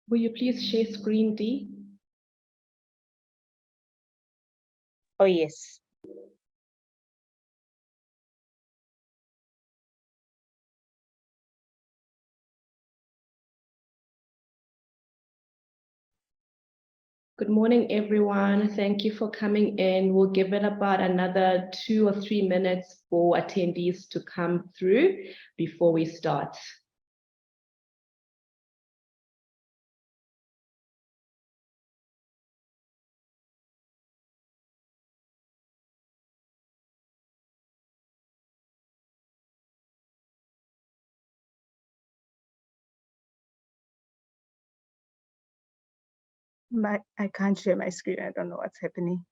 Will you please share screen, D? Oh, yes. Good morning, everyone. Thank you for coming in. We'll give it about another 2 or 3 minutes for attendees to come through before we start. I can't share my screen. I don't know what's happening.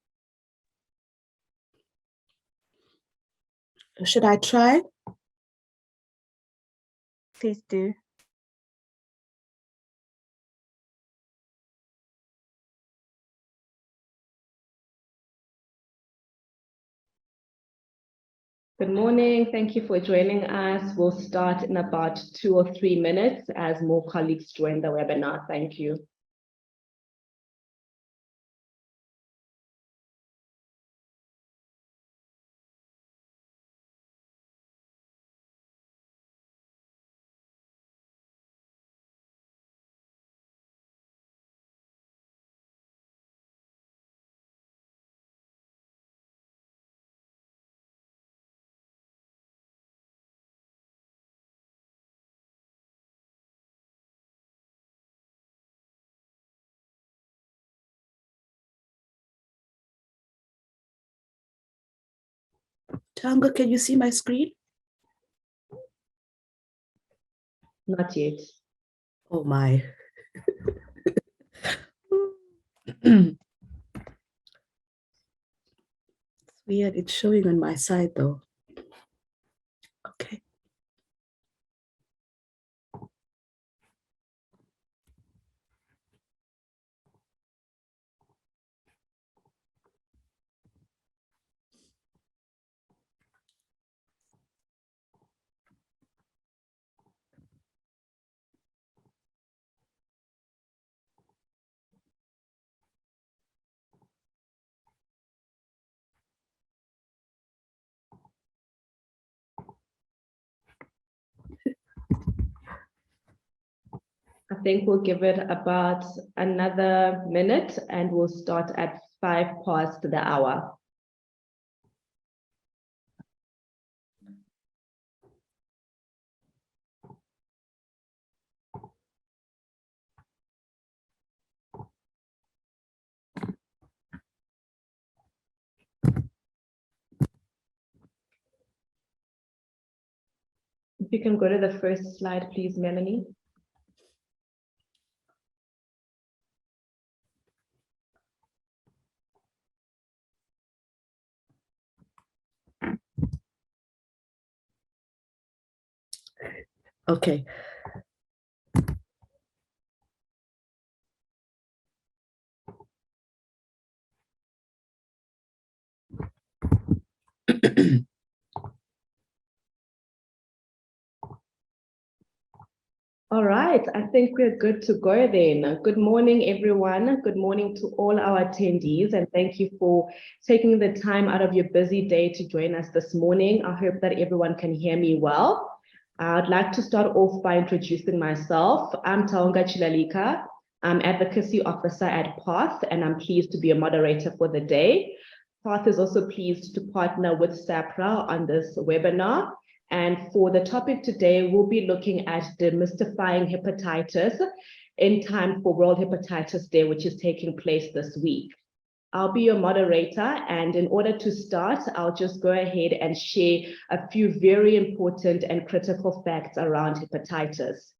Should I try? Please do. Good morning. Thank you for joining us. We'll start in about 2 or 3 minutes as more colleagues join the webinar. Thank you. Tango, can you see my screen? Not yet. Oh my. It's weird. It's showing on my side though. Okay. I think we'll give it about another minute and we'll start at 5 past the hour. If you can go to the first slide, please, Melanie. Okay. All right, I think we're good to go then. Good morning, everyone. Good morning to all our attendees, and thank you for taking the time out of your busy day to join us this morning. I hope that everyone can hear me well. I'd like to start off by introducing myself. I'm Taonga Chilalika. I'm Advocacy Officer at PATH, and I'm pleased to be a moderator for the day. PATH is also pleased to partner with SAHPRA on this webinar. And for the topic today, we'll be looking at demystifying hepatitis in time for World Hepatitis Day, which is taking place this week. I'll be your moderator, and in order to start, I'll just go ahead and share a few very important and critical facts around hepatitis.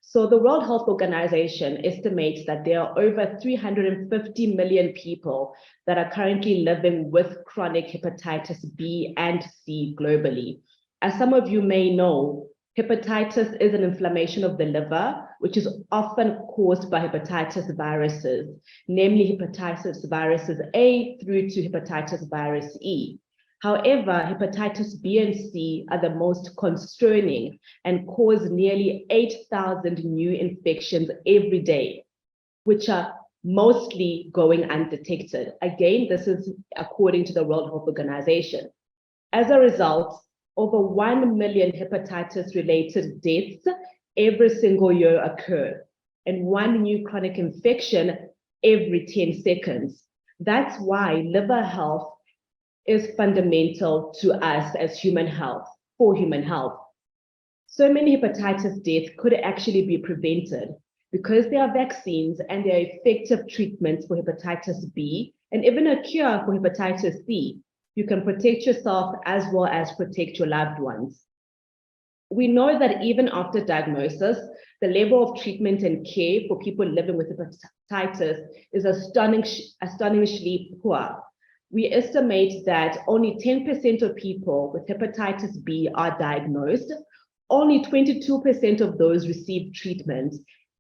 So the World Health Organization estimates that there are over 350 million people that are currently living with chronic hepatitis B and C globally. As some of you may know, hepatitis is an inflammation of the liver, which is often caused by hepatitis viruses, namely hepatitis viruses A through to hepatitis virus E. However, hepatitis B and C are the most concerning and cause nearly 8,000 new infections every day. which are mostly going undetected. Again, this is according to the World Health Organization. As a result, over 1 million hepatitis-related deaths every single year occur, and one new chronic infection every 10 seconds. That's why liver health is fundamental to us as human health, for human health. So many hepatitis deaths could actually be prevented because there are vaccines and there are effective treatments for hepatitis B and even a cure for hepatitis C. You can protect yourself as well as protect your loved ones. We know that even after diagnosis, the level of treatment and care for people living with hepatitis is astonishingly poor. We estimate that only 10% of people with hepatitis B are diagnosed. Only 22% of those receive treatment.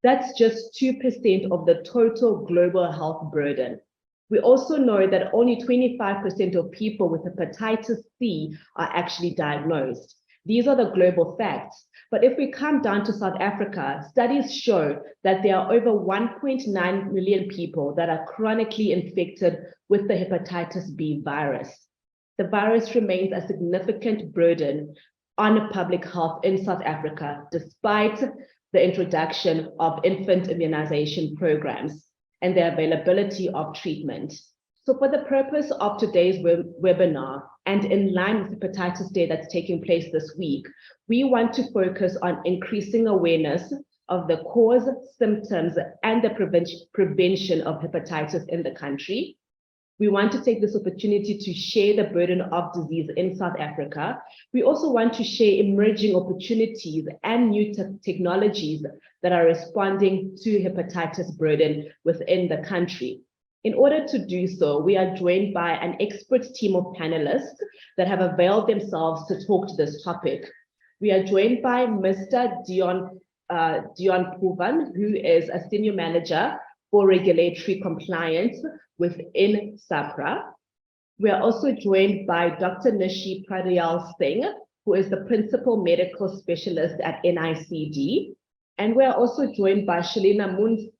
That's just 2% of the total global health burden. We also know that only 25% of people with hepatitis C are actually diagnosed. These are the global facts. But if we come down to South Africa, studies show that there are over 1.9 million people that are chronically infected with the hepatitis B virus. The virus remains a significant burden on public health in South Africa, despite the introduction of infant immunization programs and the availability of treatment. So for the purpose of today's webinar, and in line with Hepatitis Day that's taking place this week, we want to focus on increasing awareness of the cause, symptoms, and the prevention of hepatitis in the country. We want to take this opportunity to share the burden of disease in South Africa. We also want to share emerging opportunities and new technologies that are responding to hepatitis burden within the country. In order to do so, we are joined by an expert team of panelists that have availed themselves to talk to this topic. We are joined by Mr. Dion Poovan, who is a senior manager for regulatory compliance within SAHPRA. We are also joined by Dr. Nishi Pradiyal Singh, who is the principal medical specialist at NICD. And we're also joined by Shalina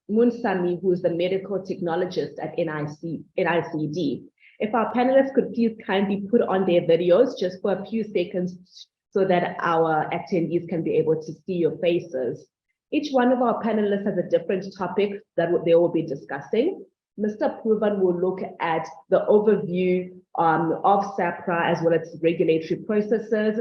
Munsami, who is the medical technologist at NICD. If our panelists could please kindly put on their videos just for a few seconds so that our attendees can be able to see your faces. Each one of our panelists has a different topic that they will be discussing. Mr. Poovan will look at the overview of SAHPRA as well as regulatory processes.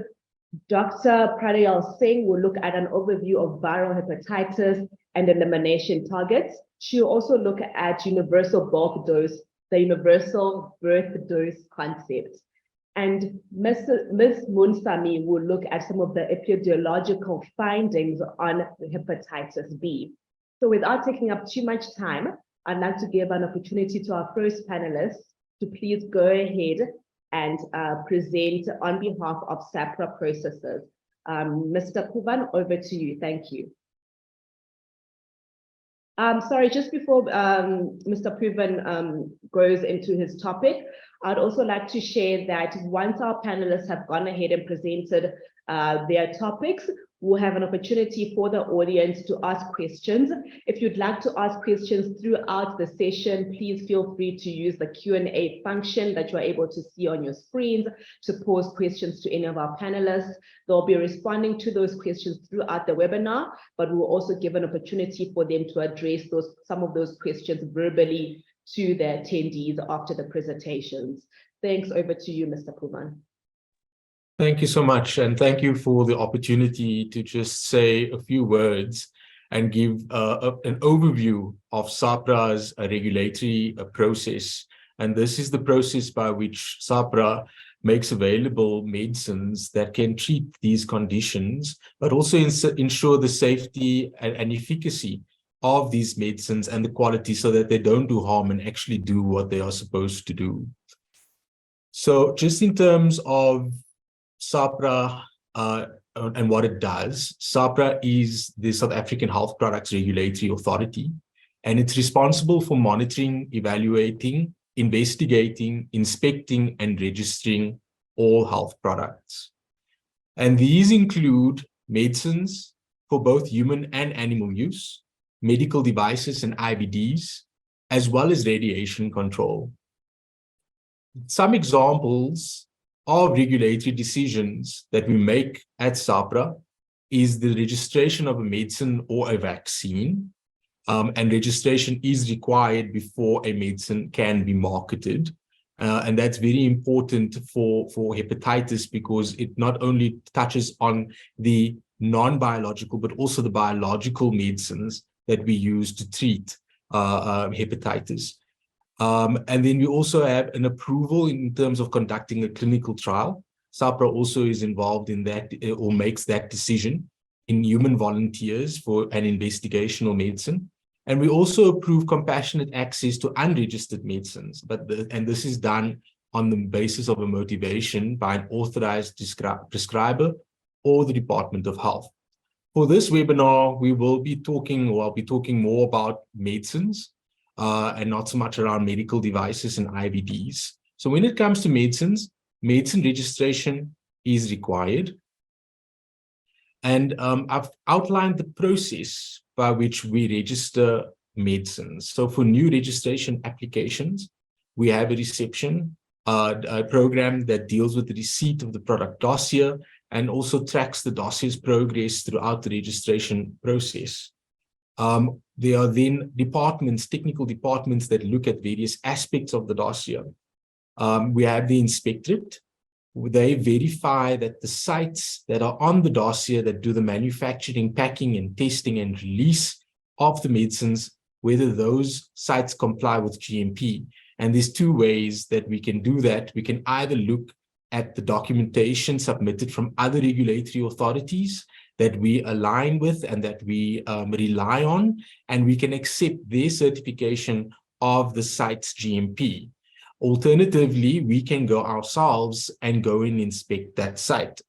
Dr. Pradiyal Singh will look at an overview of viral hepatitis and elimination targets. She'll also look at universal bulk dose, the universal birth dose concept. And Ms. Munsami will look at some of the epidemiological findings on hepatitis B. So without taking up too much time, I'd like to give an opportunity to our first panelists to please go ahead and present on behalf of SAHPRA processes. Mr. Poovan, over to you. Thank you. Sorry, just before Mr. Poovan goes into his topic, I'd also like to share that once our panelists have gone ahead and presented their topics, we'll have an opportunity for the audience to ask questions. If you'd like to ask questions throughout the session, please feel free to use the Q&A function that you're able to see on your screens to pose questions to any of our panelists. They'll be responding to those questions throughout the webinar, but we'll also give an opportunity for them to address some of those questions verbally to the attendees after the presentations. Thanks. Over to you, Mr. Poovan. Thank you so much, and thank you for the opportunity to just say a few words and give an overview of SAHPRA's regulatory process. And this is the process by which SAHPRA makes available medicines that can treat these conditions, but also ensure the safety and efficacy of these medicines and the quality so that they don't do harm and actually do what they are supposed to do. So just in terms of SAHPRA and what it does, SAHPRA is the South African Health Products Regulatory Authority, and it's responsible for monitoring, evaluating, investigating, inspecting, and registering all health products. And these include medicines for both human and animal use, medical devices and IVDs, as well as radiation control. Some examples of regulatory decisions that we make at SAHPRA is the registration of a medicine or a vaccine, and registration is required before a medicine can be marketed. And that's very important for hepatitis because it not only touches on the non-biological, but also the biological medicines that we use to treat hepatitis. And then we also have an approval in terms of conducting a clinical trial. SAHPRA also is involved in that or makes that decision in human volunteers for an investigational medicine. And we also approve compassionate access to unregistered medicines, and this is done on the basis of a motivation by an authorized prescriber or the Department of Health. For this webinar, we will be talking, or I'll be talking more about medicines and not so much around medical devices and IVDs. So when it comes to medicines, medicine registration is required. And I've outlined the process by which we register medicines. So for new registration applications, we have a reception a program that deals with the receipt of the product dossier and also tracks the dossier's progress throughout the registration process. There are then departments, technical departments that look at various aspects of the dossier. We have the inspectorate. They verify that the sites that are on the dossier that do the manufacturing, packing, and testing and release of the medicines, whether those sites comply with GMP. And there's two ways that we can do that. We can either look at the documentation submitted from other regulatory authorities that we align with and that we rely on, and we can accept their certification of the site's GMP. Alternatively, we can go ourselves and go and inspect that site.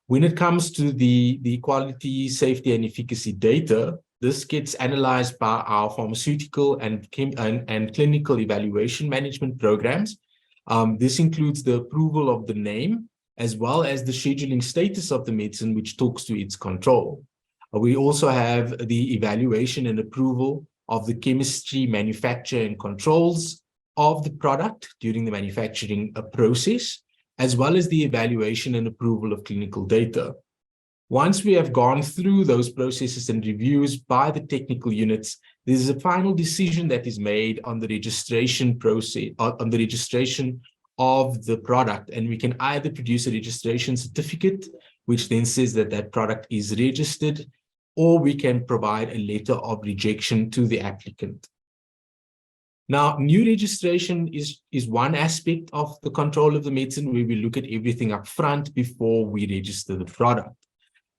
When it comes to the quality, safety, and efficacy data, this gets analyzed by our pharmaceutical and clinical evaluation management programs. This includes the approval of the name, as well as the scheduling status of the medicine, which talks to its control. We also have the evaluation and approval of the chemistry, manufacture, and controls of the product during the manufacturing process, as well as the evaluation and approval of clinical data. Once we have gone through those processes and reviews by the technical units, there's a final decision that is made on the registration process, on the registration of the product, and we can either produce a registration certificate, which then says that that product is registered, or we can provide a letter of rejection to the applicant. Now, new registration is one aspect of the control of the medicine where we look at everything up front before we register the product.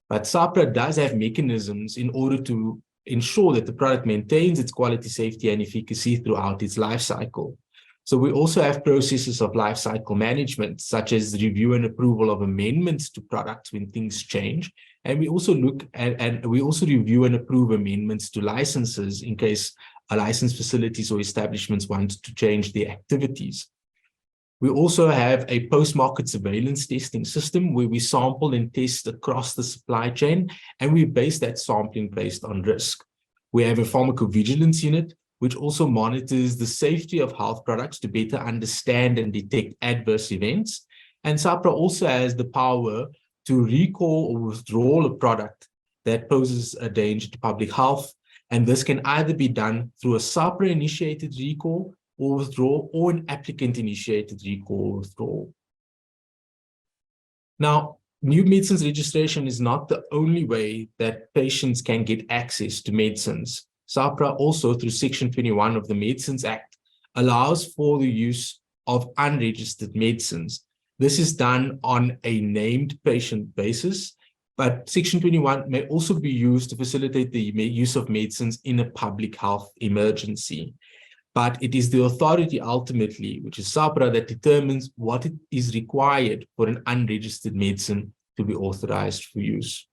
But SAHPRA does have mechanisms in order to ensure that the product maintains its quality, safety, and efficacy throughout its life cycle. So we also have processes of life cycle management, such as review and approval of amendments to products when things change. And we also look at, and we also review and approve amendments to licenses in case licensed facilities or establishments want to change their activities. We also have a post-market surveillance testing system where we sample and test across the supply chain, and we base that sampling based on risk. We have a pharmacovigilance unit, which also monitors the safety of health products to better understand and detect adverse events. And SAHPRA also has the power to recall or withdraw a product that poses a danger to public health. And this can either be done through a SAHPRA-initiated recall or withdrawal, or an applicant-initiated recall or withdrawal. Now, new medicines registration is not the only way that patients can get access to medicines. SAHPRA also, through Section 21 of the Medicines Act, allows for the use of unregistered medicines. This is done on a named patient basis, but Section 21 may also be used to facilitate the use of medicines in a public health emergency. But it is the authority ultimately, which is SAHPRA, that determines what is required for an unregistered medicine to be authorized for use.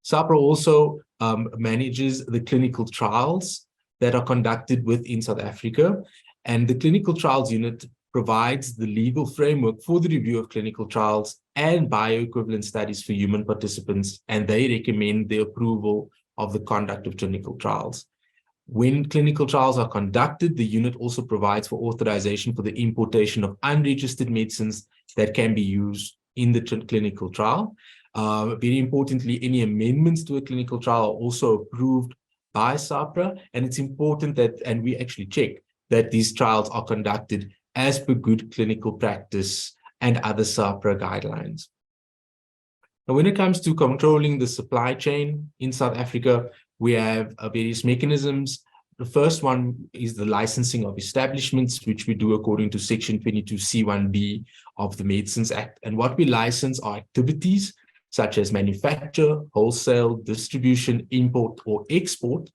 SAHPRA also manages the clinical trials that are conducted within South Africa, and the clinical trials unit provides the legal framework for the review of clinical trials and bioequivalent studies for human participants, and they recommend the approval of the conduct of clinical trials. When clinical trials are conducted, the unit also provides for authorization for the importation of unregistered medicines that can be used in the clinical trial. Very importantly, any amendments to a clinical trial are also approved by SAHPRA, and it's important that, and we actually check, that these trials are conducted as per good clinical practice and other SAHPRA guidelines. Now, when it comes to controlling the supply chain in South Africa, we have various mechanisms. The first one is the licensing of establishments, which we do according to Section 22C1B of the Medicines Act. And what we license are activities such as manufacture, wholesale, distribution, import, or export.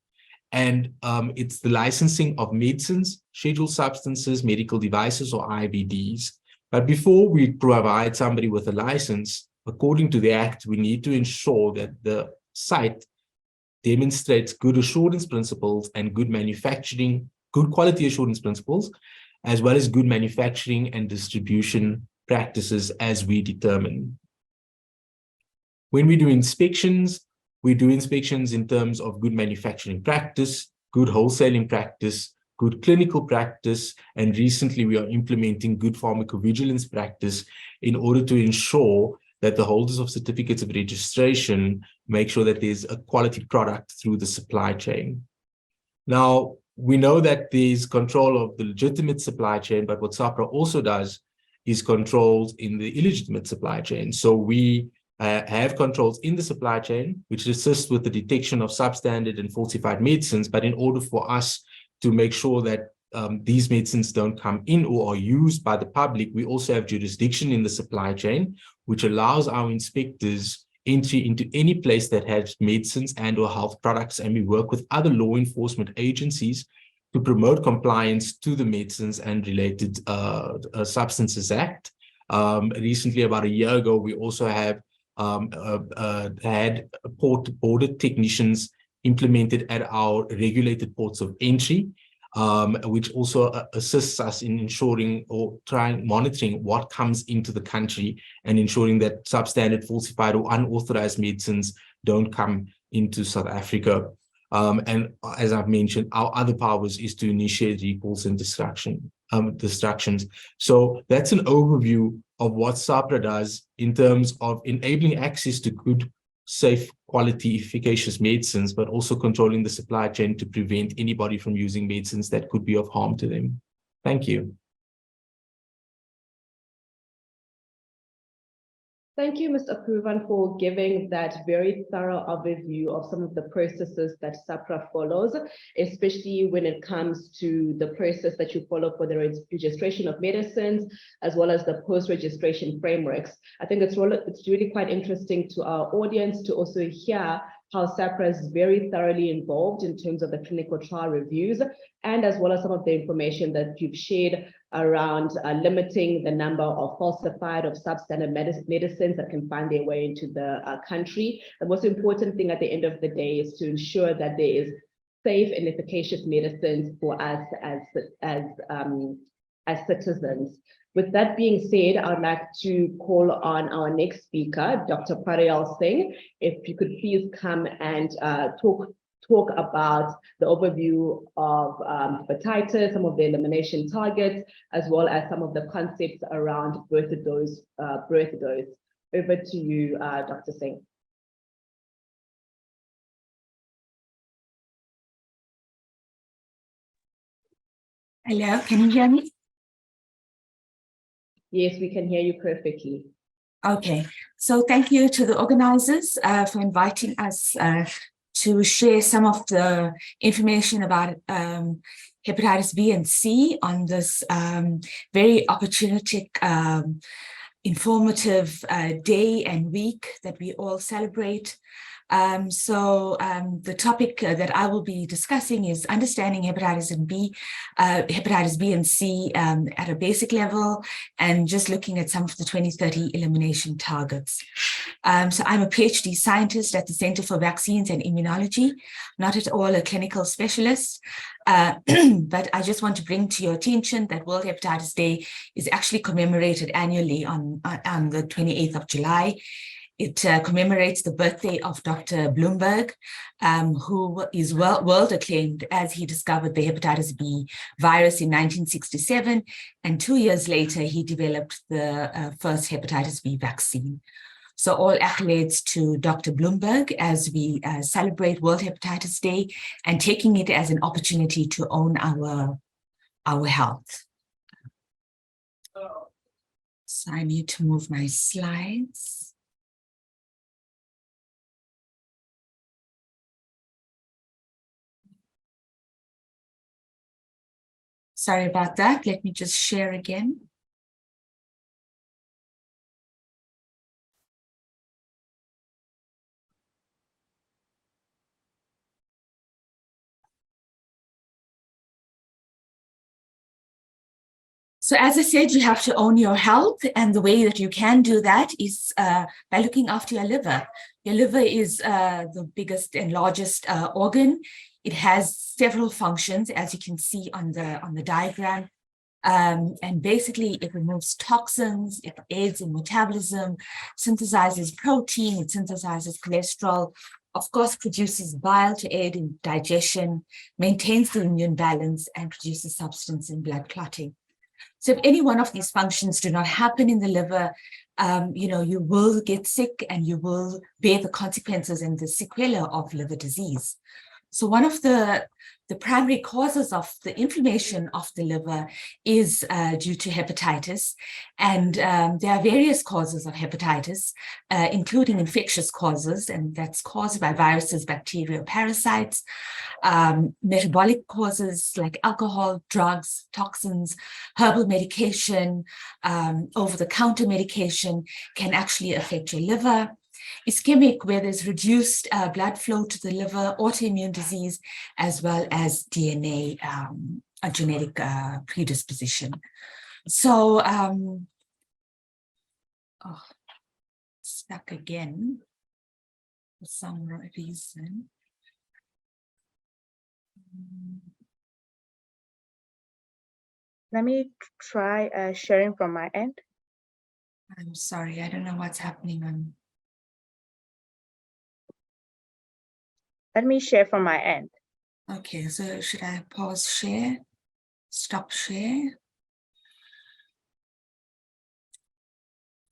And it's the licensing of medicines, scheduled substances, medical devices, or IVDs. But before we provide somebody with a license, according to the Act, we need to ensure that the site demonstrates good assurance principles and good quality assurance principles, as well as good manufacturing and distribution practices as we determine. When we do inspections in terms of good manufacturing practice, good wholesaling practice, good clinical practice, and recently we are implementing good pharmacovigilance practice in order to ensure that the holders of certificates of registration make sure that there's a quality product through the supply chain. Now, we know that there's control of the legitimate supply chain, but what SAHPRA also does is controls in the illegitimate supply chain. So we have controls in the supply chain, which assist with the detection of substandard and falsified medicines. But in order for us to make sure that these medicines don't come in or are used by the public, we also have jurisdiction in the supply chain, which allows our inspectors entry into any place that has medicines and or health products. And we work with other law enforcement agencies to promote compliance to the Medicines and Related Substances Act. Recently, about a year ago, we also have had border technicians implemented at our regulated ports of entry, which also assists us in ensuring or monitoring what comes into the country and ensuring that substandard, falsified, or unauthorized medicines don't come into South Africa. And as I've mentioned, our other powers is to initiate recalls and destructions. So that's an overview of what SAHPRA does in terms of enabling access to good, safe, quality, efficacious medicines, but also controlling the supply chain to prevent anybody from using medicines that could be of harm to them. Thank you. Thank you, Mr. Poovan, for giving that very thorough overview of some of the processes that SAHPRA follows, especially when it comes to the process that you follow for the registration of medicines, as well as the post-registration frameworks. I think it's really quite interesting to our audience to also hear how SAHPRA is very thoroughly involved in terms of the clinical trial reviews, and as well as some of the information that you've shared around limiting the number of falsified or substandard medicines that can find their way into the country. The most important thing at the end of the day is to ensure that there is safe and efficacious medicines for us as citizens. With that being said, I would like to call on our next speaker, Dr. Parayal Singh. If you could please come and talk about the overview of hepatitis, some of the elimination targets, as well as some of the concepts around birth dose. Over to you, Dr. Singh. Hello, can you hear me? Yes, we can hear you perfectly. Okay, so thank you to the organizers for inviting us to share some of the information about hepatitis B and C on this very opportunistic, informative day and week that we all celebrate. The topic that I will be discussing is understanding hepatitis B and C at a basic level, and just looking at some of the 2030 elimination targets. So I'm a PhD scientist at the Center for Vaccines and Immunology, not at all a clinical specialist, but I just want to bring to your attention that World Hepatitis Day is actually commemorated annually on the 28th of July. It commemorates the birthday of Dr. Bloomberg, who is world acclaimed as he discovered the hepatitis B virus in 1967. And 2 years later, he developed the first hepatitis B vaccine. So all accolades to Dr. Bloomberg as we celebrate World Hepatitis Day and taking it as an opportunity to own our health. So I need to move my slides. Sorry about that. Let me just share again. So as I said, you have to own your health, and the way that you can do that is by looking after your liver. Your liver is the biggest and largest organ. It has several functions, as you can see on the diagram. And basically, it removes toxins, it aids in metabolism, synthesizes protein, it synthesizes cholesterol, of course, produces bile to aid in digestion, maintains the immune balance, and produces substance in blood clotting. So if any one of these functions do not happen in the liver, you will get sick and you will bear the consequences and the sequelae of liver disease. So one of the primary causes of the inflammation of the liver is due to hepatitis. And there are various causes of hepatitis, including infectious causes, and that's caused by viruses, bacteria, parasites. Metabolic causes like alcohol, drugs, toxins, herbal medication, over-the-counter medication can actually affect your liver. Ischemic, where there's reduced blood flow to the liver, autoimmune disease, as well as DNA, a genetic predisposition. So, stuck again for some reason. Let me try sharing from my end. I'm sorry, I don't know what's happening on. Let me share from my end. Okay, so should I pause share? Stop share?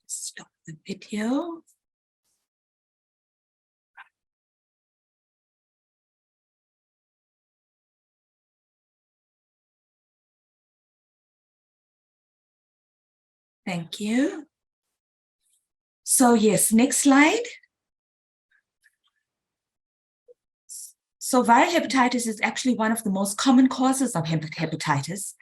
Stop the video. Thank you. So yes, next slide. So viral hepatitis is actually one of the most common causes of hepatitis.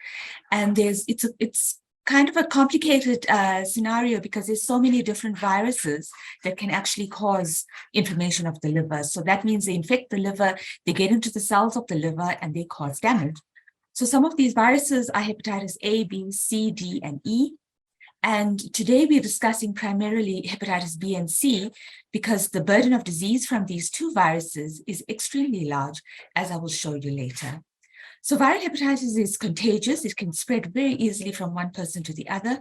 And it's kind of a complicated scenario because there's so many different viruses that can actually cause inflammation of the liver. So that means they infect the liver, they get into the cells of the liver, and they cause damage. So some of these viruses are hepatitis A, B, C, D, and E. And today we're discussing primarily hepatitis B and C because the burden of disease from these two viruses is extremely large, as I will show you later. So viral hepatitis is contagious. It can spread very easily from one person to the other,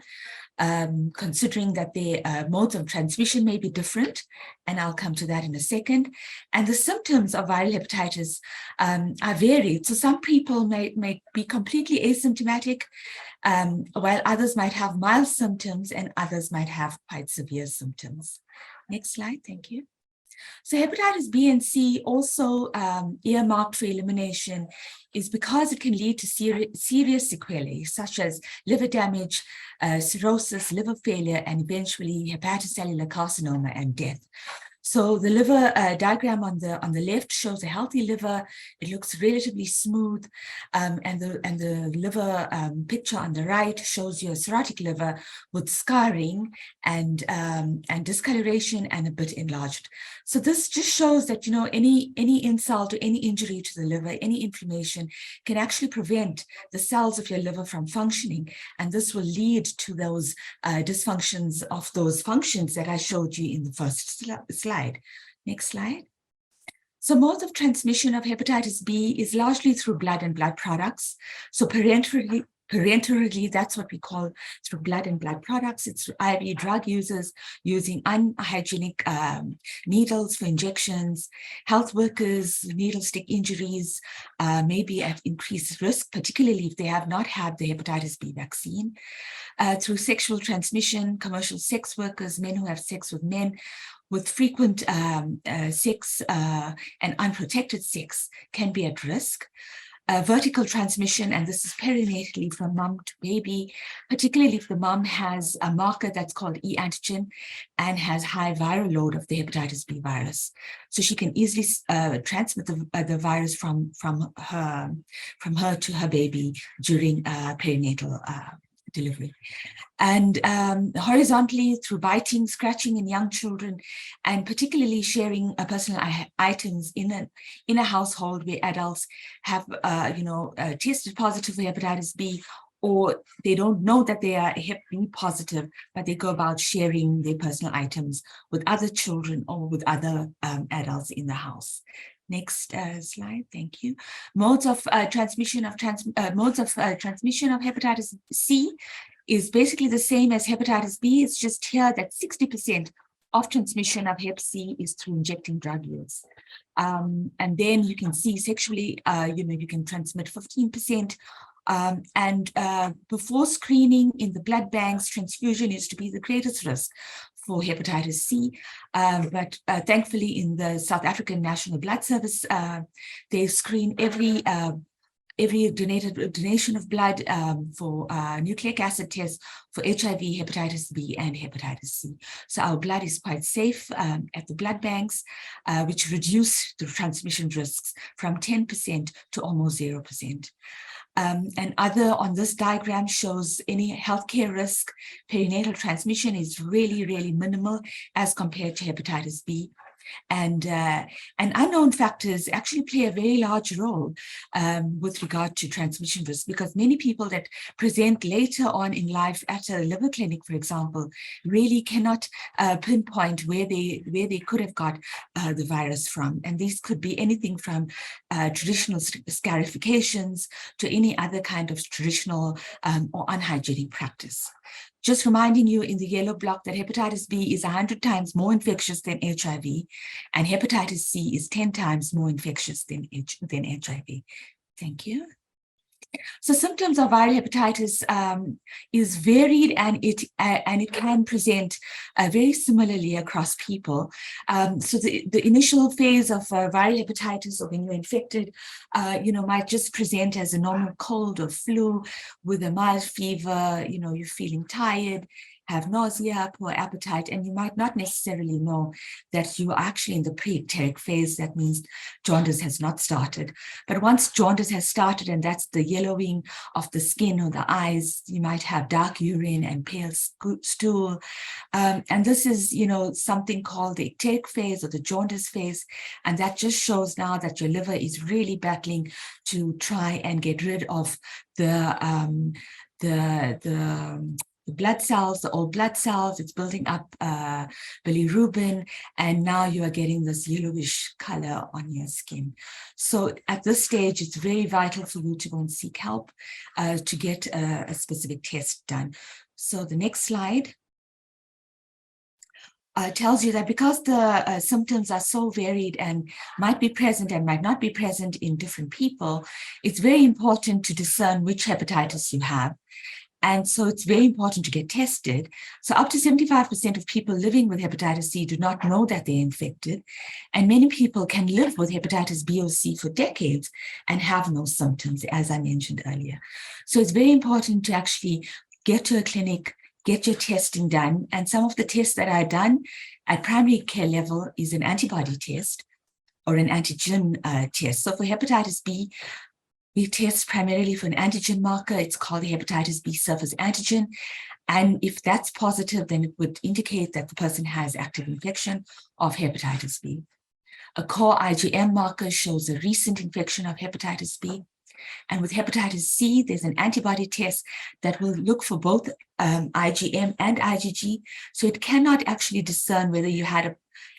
considering that their modes of transmission may be different, and I'll come to that in a second. And the symptoms of viral hepatitis are varied. So some people may be completely asymptomatic, while others might have mild symptoms and others might have quite severe symptoms. Next slide, thank you. So hepatitis B and C, also earmarked for elimination, is because it can lead to serious sequelae, such as liver damage, cirrhosis, liver failure, and eventually hepatocellular carcinoma and death. So the liver diagram on the left shows a healthy liver. It looks relatively smooth, and the liver picture on the right shows you a cirrhotic liver with scarring and discoloration and a bit enlarged. So this just shows that any insult or any injury to the liver, any inflammation can actually prevent the cells of your liver from functioning, and this will lead to those dysfunctions of those functions that I showed you in the first slide. Next slide. So modes of transmission of hepatitis B is largely through blood and blood products. So parenterally Parenterally, that's what we call through blood and blood products. It's IV drug users using unhygienic needles for injections. Health workers, needle stick injuries may be at increased risk, particularly if they have not had the hepatitis B vaccine. Through sexual transmission, commercial sex workers, men who have sex with men, with frequent sex and unprotected sex can be at risk. Vertical transmission, and this is perinatally from mom to baby, particularly if the mom has a marker that's called E antigen and has high viral load of the hepatitis B virus. So she can easily transmit the virus from her to her baby during perinatal delivery. And horizontally through biting, scratching in young children, and particularly sharing personal items in a household where adults have tested positive for hepatitis B, or they don't know that they are Hep B positive, but they go about sharing their personal items with other children or with other adults in the house. Next slide, thank you. Modes of transmission of hepatitis C is basically the same as hepatitis B. It's just here that 60% of transmission of Hep C is through injecting drug use. And then you can see sexually, you can transmit 15%. Before screening in the blood banks, transfusion is to be the greatest risk for hepatitis C. But thankfully in the South African National Blood Service, they screen every donation of blood for nucleic acid tests for HIV, hepatitis B, and hepatitis C. So our blood is quite safe at the blood banks, which reduce the transmission risks from 10% to almost 0%. And other on this diagram shows any healthcare risk. Perinatal transmission is really, really minimal as compared to hepatitis B. And unknown factors actually play a very large role with regard to transmission risk, because many people that present later on in life at a liver clinic, for example, really cannot pinpoint where they could have got the virus from. And these could be anything from traditional scarifications to any other kind of traditional or unhygienic practice. Just reminding you in the yellow block that hepatitis B is 100 times more infectious than HIV, and hepatitis C is 10 times more infectious than HIV. Thank you. So symptoms of viral hepatitis is varied, and it can present very similarly across people. So the initial phase of viral hepatitis, or when you're infected, might just present as a normal cold or flu with a mild fever. You're feeling tired, have nausea, poor appetite, and you might not necessarily know that you are actually in the pre-ecteric phase. That means jaundice has not started. But once jaundice has started, and that's the yellowing of the skin or the eyes, you might have dark urine and pale stool. And this is, something called the ecteric phase or the jaundice phase. And that just shows now that your liver is really battling to try and get rid of the blood cells, the old blood cells. It's building up bilirubin, and now you are getting this yellowish color on your skin. So at this stage, it's very vital for you to go and seek help to get a specific test done. So the next slide tells you that because the symptoms are so varied and might be present and might not be present in different people, it's very important to discern which hepatitis you have. And so it's very important to get tested. So up to 75% of people living with hepatitis C do not know that they're infected. And many people can live with hepatitis B or C for decades and have no symptoms, as I mentioned earlier. So it's very important to actually get to a clinic, get your testing done. And some of the tests that are done at primary care level is an antibody test or an antigen test. So for hepatitis B, we test primarily for an antigen marker. It's called the hepatitis B surface antigen. And if that's positive, then it would indicate that the person has active infection of hepatitis B. A core IgM marker shows a recent infection of hepatitis B. And with hepatitis C, there's an antibody test that will look for both IgM and IgG. So it cannot actually discern whether you had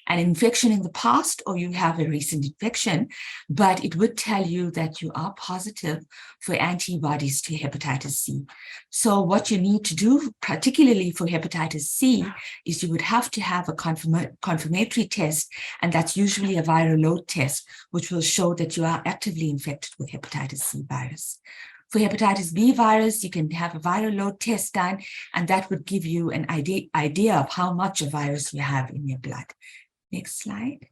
an infection in the past or you have a recent infection, but it would tell you that you are positive for antibodies to hepatitis C. So what you need to do, particularly for hepatitis C, is you would have to have a confirmatory test, and that's usually a viral load test, which will show that you are actively infected with hepatitis C virus. For hepatitis B virus, you can have a viral load test done, and that would give you an idea of how much of virus you have in your blood. Next slide.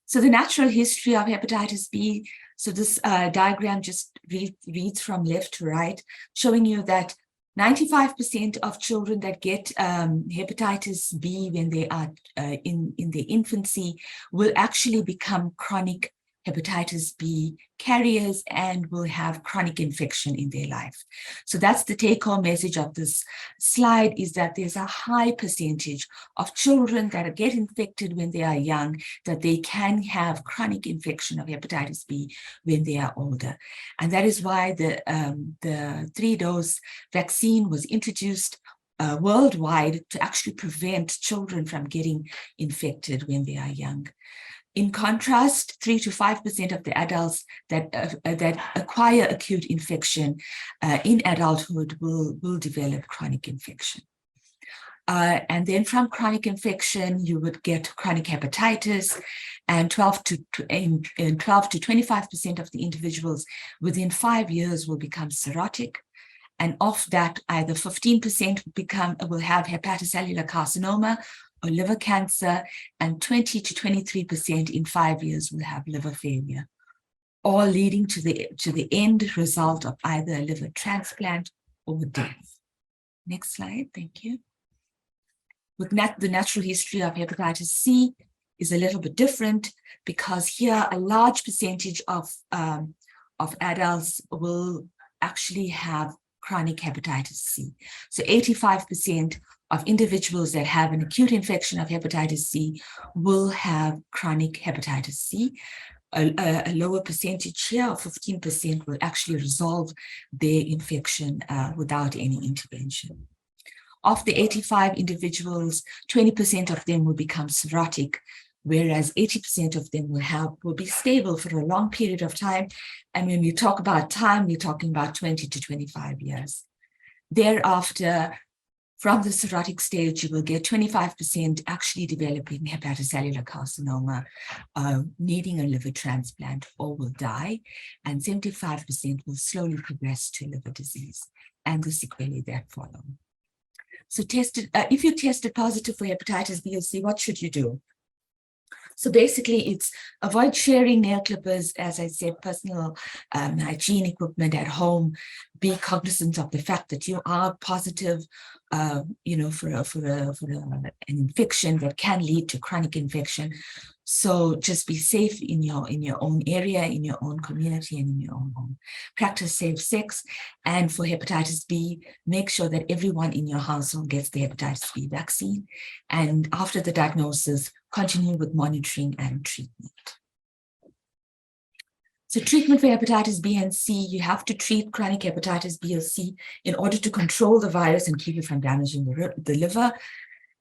So the natural history of hepatitis B. So this diagram just reads from left to right, showing you that 95% of children that get hepatitis B when they are in their infancy will actually become chronic hepatitis B carriers and will have chronic infection in their life. So that's the take-home message of this slide, is that there's a high percentage of children that get infected when they are young, that they can have chronic infection of hepatitis B when they are older. And that is why the 3-dose vaccine was introduced worldwide to actually prevent children from getting infected when they are young. In contrast, 3 to 5% of the adults that acquire acute infection in adulthood will develop chronic infection. And then from chronic infection, you would get chronic hepatitis, and 12 to 25% of the individuals within 5 years will become cirrhotic. And of that, either 15% will have hepatocellular carcinoma or liver cancer, and 20 to 23% in 5 years will have liver failure, all leading to the end result of either a liver transplant or death. Next slide, thank you. With the natural history of hepatitis C is a little bit different, because here a large percentage of adults will actually have chronic hepatitis C. So 85% of individuals that have an acute infection of hepatitis C will have chronic hepatitis C. A lower percentage here of 15% will actually resolve their infection without any intervention. Of the 85 individuals, 20% of them will become cirrhotic, whereas 80% of them will be stable for a long period of time. And when we talk about time, we're talking about 20 to 25 years. Thereafter, from the cirrhotic stage, you will get 25% actually developing hepatocellular carcinoma, needing a liver transplant, or will die, and 75% will slowly progress to liver disease and the sequelae that follow. So if you tested positive for hepatitis B or C, what should you do? So basically, it's avoid sharing nail clippers, as I said, personal hygiene equipment at home. Be cognizant of the fact that you are positive, for an infection that can lead to chronic infection. So just be safe in your own area, in your own community, and in your own home. Practice safe sex, and for hepatitis B, make sure that everyone in your household gets the hepatitis B vaccine. And after the diagnosis, continue with monitoring and treatment. So treatment for hepatitis B and C, you have to treat chronic hepatitis B or C in order to control the virus and keep it from damaging the liver.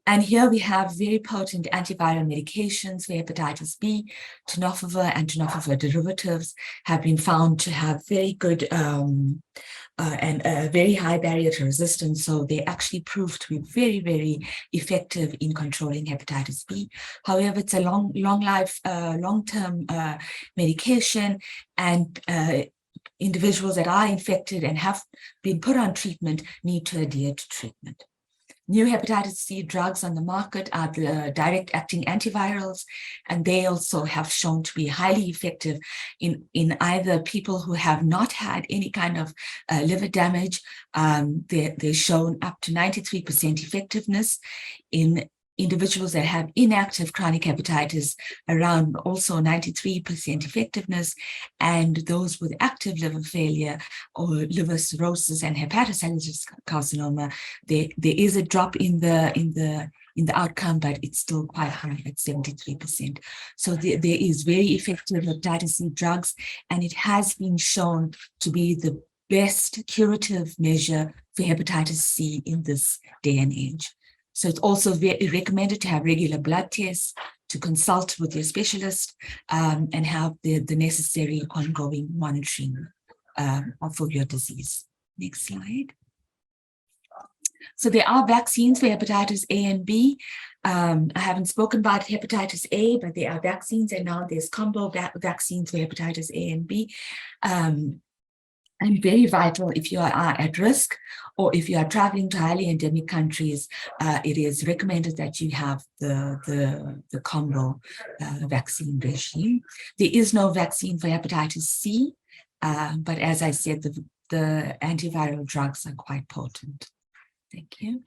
And here we have very potent antiviral medications for hepatitis B. Tenofovir and tenofovir derivatives have been found to have very good and a very high barrier to resistance. So they actually prove to be very, very effective in controlling hepatitis B. However, it's a long-term medication, and individuals that are infected and have been put on treatment need to adhere to treatment. New hepatitis C drugs on the market are the direct-acting antivirals, and they also have shown to be highly effective in either people who have not had any kind of liver damage. They're shown up to 93% effectiveness. In individuals that have inactive chronic hepatitis, around also 93% effectiveness, and those with active liver failure or liver cirrhosis and hepatocellular carcinoma, there is a drop in the outcome, but it's still quite high at 73%. So there is very effective hepatitis C drugs, and it has been shown to be the best curative measure for hepatitis C in this day and age. So it's also very recommended to have regular blood tests, to consult with your specialist, and have the necessary ongoing monitoring for your disease. Next slide. So there are vaccines for hepatitis A and B. I haven't spoken about hepatitis A, but there are vaccines, and now there's combo vaccines for hepatitis A and B. And very vital if you are at risk, or if you are traveling to highly endemic countries, it is recommended that you have the combo vaccine regime. There is no vaccine for hepatitis C, but as I said, the antiviral drugs are quite potent. Thank you.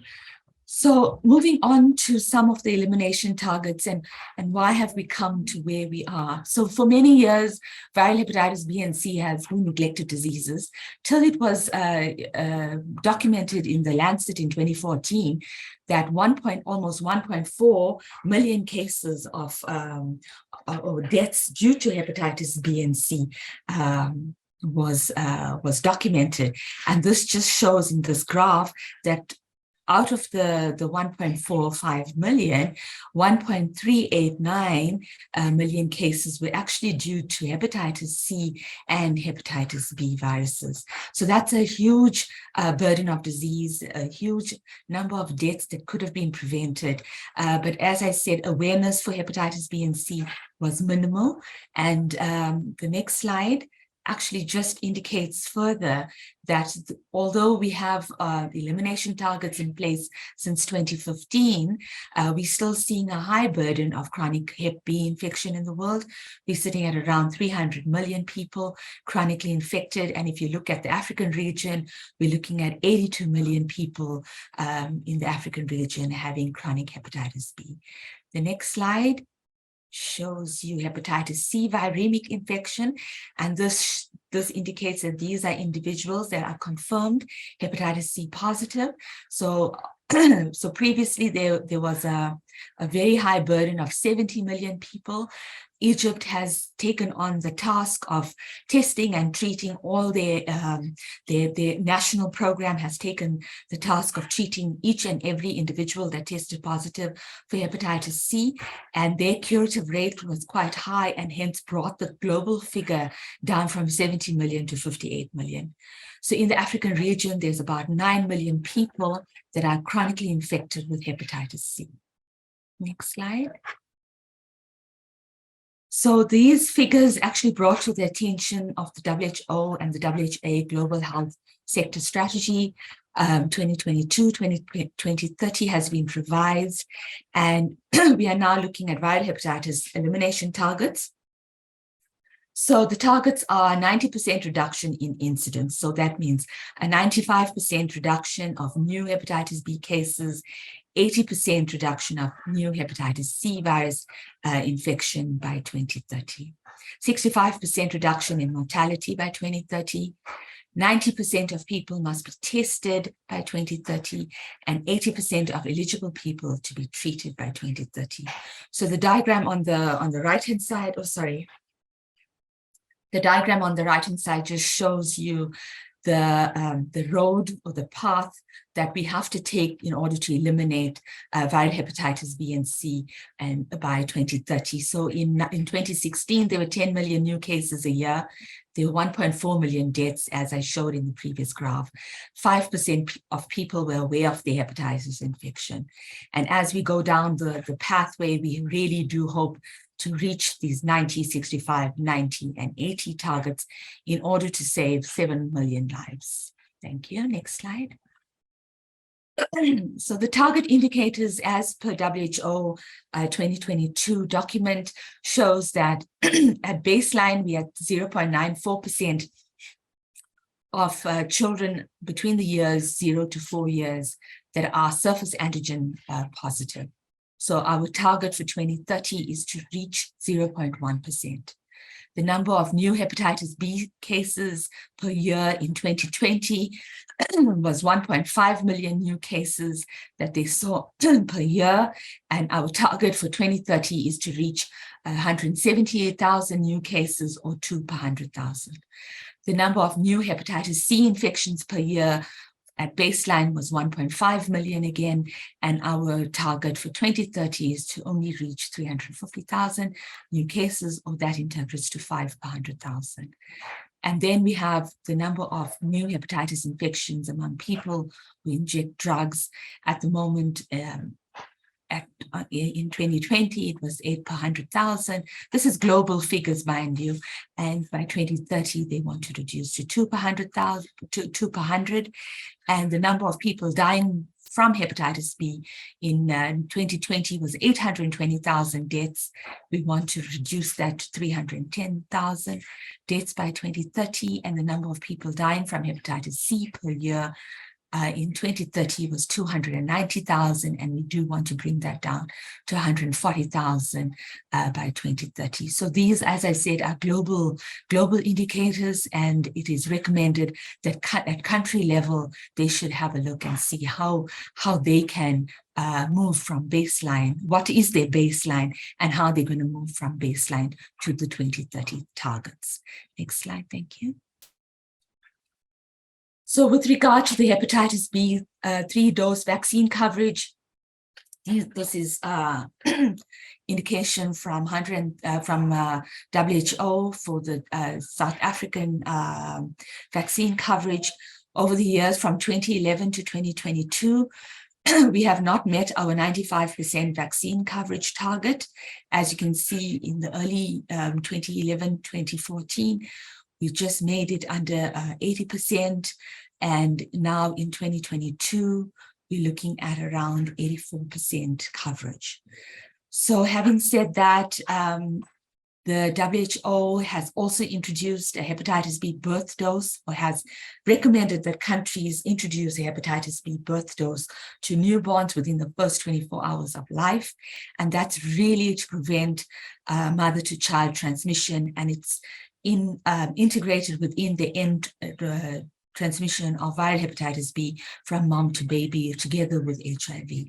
So moving on to some of the elimination targets and why have we come to where we are. So for many years, viral hepatitis B and C has been neglected diseases till it was documented in the Lancet in 2014 that almost 1.4 million cases of or deaths due to hepatitis B and C was documented. And this just shows in this graph that out of the 1.45 million, 1.389 million cases were actually due to hepatitis C and hepatitis B viruses. So that's a huge burden of disease, a huge number of deaths that could have been prevented. But as I said, awareness for hepatitis B and C was minimal. And the next slide actually just indicates further that although we have elimination targets in place since 2015, we're still seeing a high burden of chronic Hep B infection in the world. We're sitting at around 300 million people chronically infected. And if you look at the African region, we're looking at 82 million people in the African region having chronic hepatitis B. The next slide shows you hepatitis C viremic infection, and this indicates that these are individuals that are confirmed hepatitis C positive. So so previously there was a very high burden of 70 million people. Egypt has taken on the task of testing and treating all their national program has taken the task of treating each and every individual that tested positive for hepatitis C, and their curative rate was quite high and hence brought the global figure down from 70 million to 58 million. So in the African region, there's about 9 million people that are chronically infected with hepatitis C. Next slide. So these figures actually brought to the attention of the WHO and the WHO Global Health Sector Strategy. 2022-2030 has been revised, and we are now looking at viral hepatitis elimination targets. So the targets are 90% reduction in incidence. So that means a 95% reduction of new hepatitis B cases, 80% reduction of new hepatitis C virus infection by 2030, 65% reduction in mortality by 2030, 90% of people must be tested by 2030, and 80% of eligible people to be treated by 2030. So the diagram on the right-hand side, the diagram on the right-hand side just shows you the road or the path that we have to take in order to eliminate viral hepatitis B and C and by 2030. So in 2016, there were 10 million new cases a year. There were 1.4 million deaths, as I showed in the previous graph. 5% of people were aware of their hepatitis infection. And as we go down the pathway, we really do hope to reach these 90, 65, 90, and 80 targets in order to save 7 million lives. Thank you. Next slide. So the target indicators as per WHO 2022 document shows that at baseline, we had 0.94% of children between the years 0 to 4 years that are surface antigen positive. So our target for 2030 is to reach 0.1%. The number of new hepatitis B cases per year in 2020 was 1.5 million new cases that they saw per year. And our target for 2030 is to reach 178,000 new cases, or 2 per 100,000. The number of new hepatitis C infections per year at baseline was 1.5 million again, and our target for 2030 is to only reach 350,000 new cases, or that interprets to 5 per 100,000. And then we have the number of new hepatitis infections among people who inject drugs. At the moment, in 2020, it was 8 per 100,000. This is global figures, mind you. And by 2030, they want to reduce to 2 per 100,000, to 2 per 100. And the number of people dying from hepatitis B in 2020 was 820,000 deaths. We want to reduce that to 310,000 deaths by 2030. And the number of people dying from hepatitis C per year in 2030 was 290,000, and we do want to bring that down to 140,000 by 2030. So these, as I said, are global indicators, and it is recommended that at country level, they should have a look and see how they can move from baseline, what is their baseline, and how they're going to move from baseline to the 2030 targets. Next slide, thank you. So with regard to the hepatitis B 3-dose vaccine coverage, this is indication from WHO for the South African vaccine coverage over the years from 2011 to 2022. We have not met our 95% vaccine coverage target. As you can see in the early 2011, 2014, we just made it under 80%, and now in 2022, we're looking at around 84% coverage. So having said that, the WHO has also introduced a hepatitis B birth dose, or has recommended that countries introduce a hepatitis B birth dose to newborns within the first 24 hours of life. And that's really to prevent mother-to-child transmission, and it's integrated within the transmission of viral hepatitis B from mom to baby, together with HIV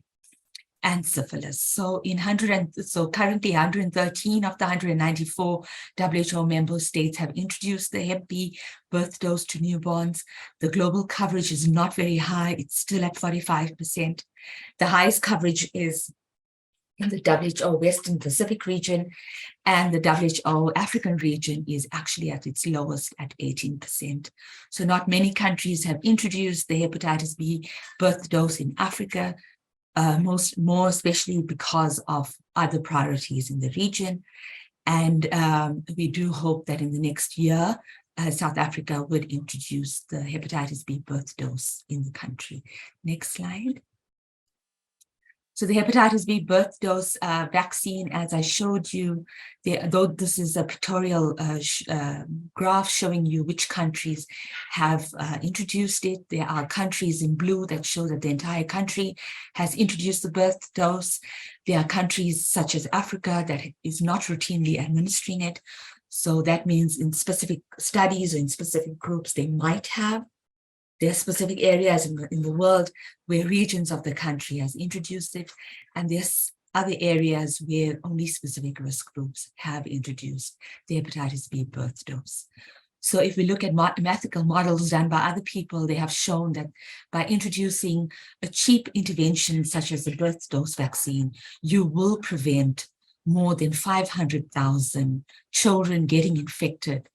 and syphilis. So currently 113 of the 194 WHO member states have introduced the Hep B birth dose to newborns. The global coverage is not very high. It's still at 45%. The highest coverage is in the WHO Western Pacific region, and the WHO African region is actually at its lowest at 18%. So not many countries have introduced the hepatitis B birth dose in Africa, more especially because of other priorities in the region. And we do hope that in the next year, South Africa would introduce the hepatitis B birth dose in the country. Next slide. So the hepatitis B birth dose vaccine, as I showed you, though this is a pictorial graph showing you which countries have introduced it. There are countries in blue that show that the entire country has introduced the birth dose. There are countries such as Africa that is not routinely administering it. So that means in specific studies or in specific groups, they might have. There are specific areas in the world where regions of the country has introduced it, and there's other areas where only specific risk groups have introduced the hepatitis B birth dose. So if we look at mathematical models done by other people, they have shown that by introducing a cheap intervention such as the birth dose vaccine, you will prevent more than 500,000 children getting infected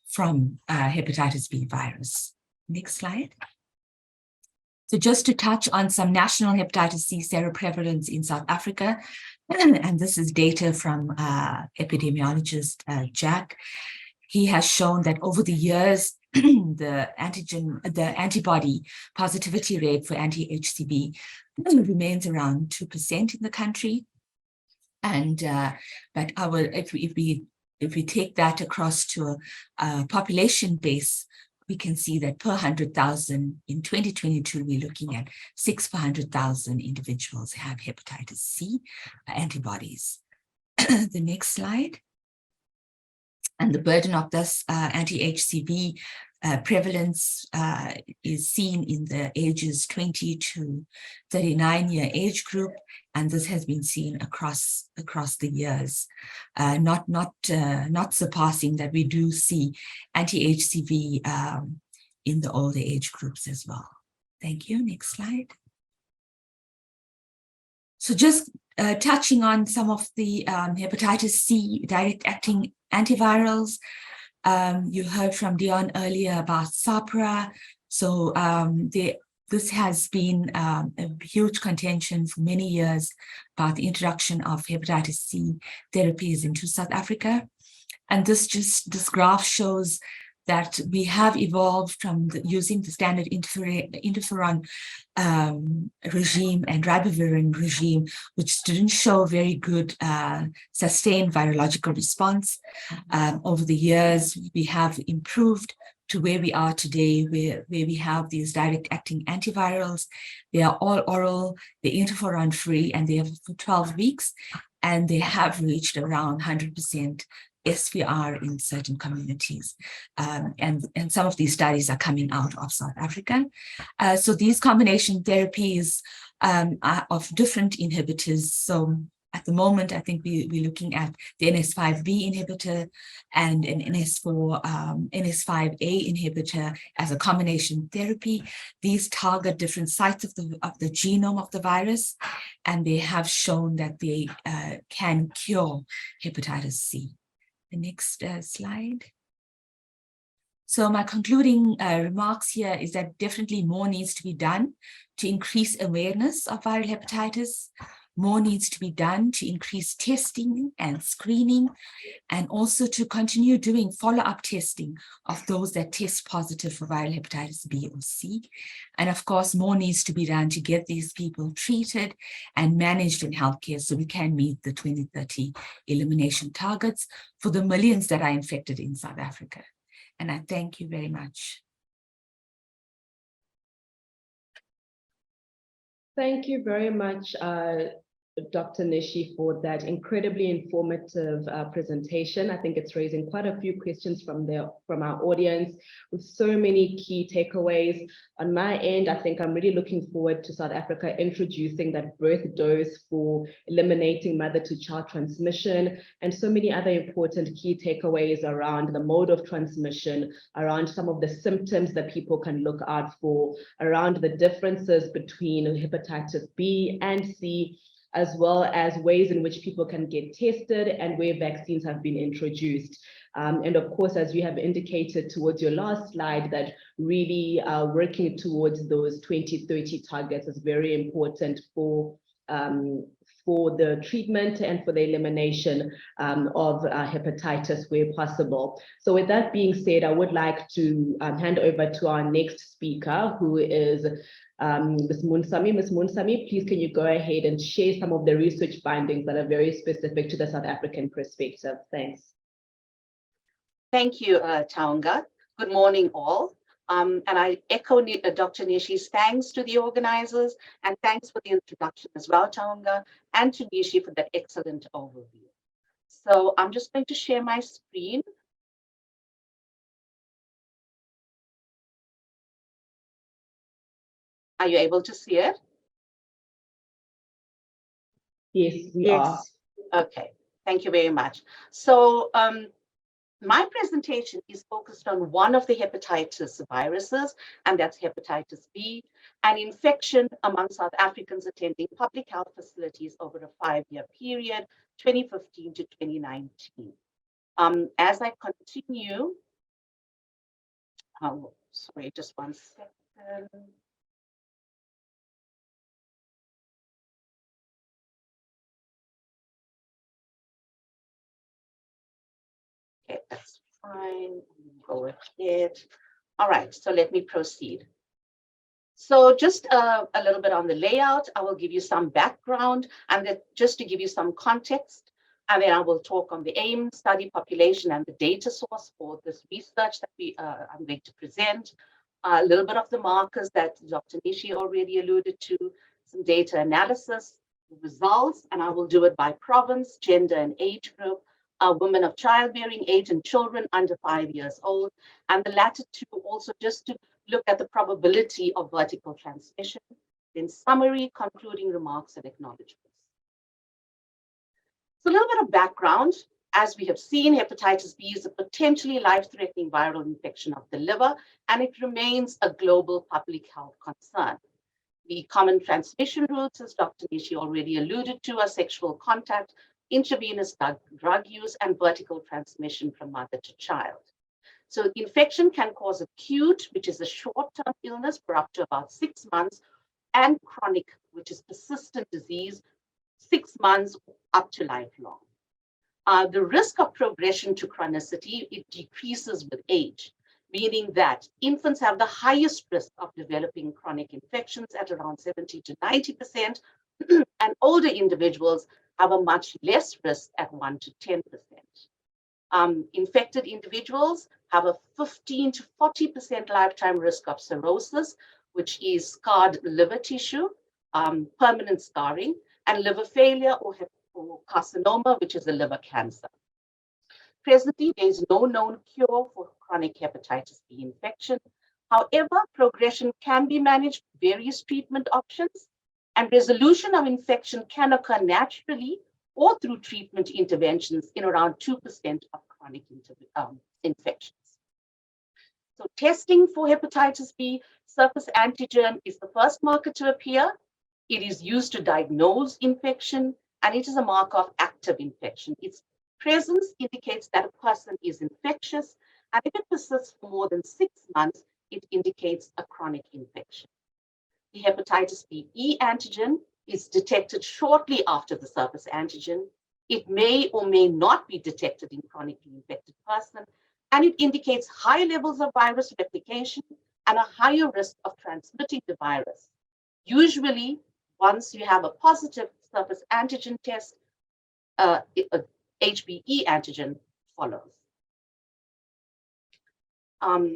from hepatitis B virus. Next slide. So just to touch on some national hepatitis C seroprevalence in South Africa, and this is data from epidemiologist Jack. He has shown that over the years, the antibody positivity rate for anti-HCV remains around 2% in the country. And but if we take that across to a population base, we can see that per 100,000 in 2022, we're looking at 6 per 100,000 individuals have hepatitis C antibodies. The next slide. And the burden of this anti-HCV prevalence is seen in the ages 20 to 39-year age group, and this has been seen across the years, not surpassing that we do see anti-HCV in the older age groups as well. Thank you. Next slide. So just touching on some of the hepatitis C direct-acting antivirals. You heard from Dion earlier about SAHPRA. So this has been a huge contention for many years about the introduction of hepatitis C therapies into South Africa. And this graph shows that we have evolved from using the standard interferon regime and ribavirin regime, which didn't show very good sustained virological response. Over the years, we have improved to where we are today, where we have these direct-acting antivirals. They are all oral, they're interferon-free, and they have for 12 weeks, and they have reached around 100% SVR in certain communities. And some of these studies are coming out of South Africa. So these combination therapies are of different inhibitors. So at the moment, I think we're looking at the NS5B inhibitor and an NS5A inhibitor as a combination therapy. These target different sites of the genome of the virus, and they have shown that they can cure hepatitis C. The next slide. So my concluding remarks here is that definitely more needs to be done to increase awareness of viral hepatitis. More needs to be done to increase testing and screening, and also to continue doing follow-up testing of those that test positive for viral hepatitis B or C. And of course, more needs to be done to get these people treated and managed in healthcare so we can meet the 2030 elimination targets for the millions that are infected in South Africa. And I thank you very much. Thank you very much, Dr. Nishi, for that incredibly informative presentation. I think it's raising quite a few questions from our audience with so many key takeaways. On my end, I think I'm really looking forward to South Africa introducing that birth dose for eliminating mother-to-child transmission, and so many other important key takeaways around the mode of transmission, around some of the symptoms that people can look out for, around the differences between hepatitis B and C, as well as ways in which people can get tested and where vaccines have been introduced. And of course, as you have indicated towards your last slide, that really working towards those 2030 targets is very important for the treatment and for the elimination of hepatitis where possible. So with that being said, I would like to hand over to our next speaker, who is Ms. Munsami. Ms. Munsami, please can you go ahead and share some of the research findings that are very specific to the South African perspective. Thanks. Thank you, Taonga. Good morning, all. And I echo Dr. Nishi's thanks to the organizers, and thanks for the introduction as well, Taonga, and to Nishi for that excellent overview. So I'm just going to share my screen. Are you able to see it? Yes, we are. Okay, thank you very much. So my presentation is focused on one of the hepatitis viruses, and that's hepatitis B, an infection among South Africans attending public health facilities over a 5-year period, 2015 to 2019. As I continue, sorry, just 1 second. Okay, that's fine. Go ahead. All right, so let me proceed. So just a little bit on the layout. I will give you some background and then just to give you some context, and then I will talk on the aim, study population, and the data source for this research that I'm going to present. A little bit of the markers that Dr. Nishi already alluded to, some data analysis, results, and I will do it by province, gender, and age group. women of childbearing age and children under 5 years old. And the latter two also just to look at the probability of vertical transmission. Then summary, concluding remarks, and acknowledgements. So a little bit of background. As we have seen, hepatitis B is a potentially life-threatening viral infection of the liver, and it remains a global public health concern. The common transmission routes, as Dr. Nishi already alluded to, are sexual contact, intravenous drug use, and vertical transmission from mother to child. So infection can cause acute, which is a short-term illness for up to about 6 months, and chronic, which is persistent disease, 6 months up to lifelong. The risk of progression to chronicity, it decreases with age, meaning that infants have the highest risk of developing chronic infections at around 70 to 90%, and older individuals have a much less risk at 1 to 10%. Infected individuals have a 15 to 40% lifetime risk of cirrhosis, which is scarred liver tissue, permanent scarring, and liver failure or carcinoma, which is a liver cancer. Presently, there is no known cure for chronic hepatitis B infection. However, progression can be managed with various treatment options, and resolution of infection can occur naturally or through treatment interventions in around 2% of chronic infections. So testing for hepatitis B, surface antigen is the first marker to appear. It is used to diagnose infection, and it is a marker of active infection. Its presence indicates that a person is infectious, and if it persists for more than 6 months, it indicates a chronic infection. The hepatitis B E antigen is detected shortly after the surface antigen. It may or may not be detected in chronically infected person, and it indicates high levels of virus replication and a higher risk of transmitting the virus. Usually, once you have a positive surface antigen test, HBe antigen follows.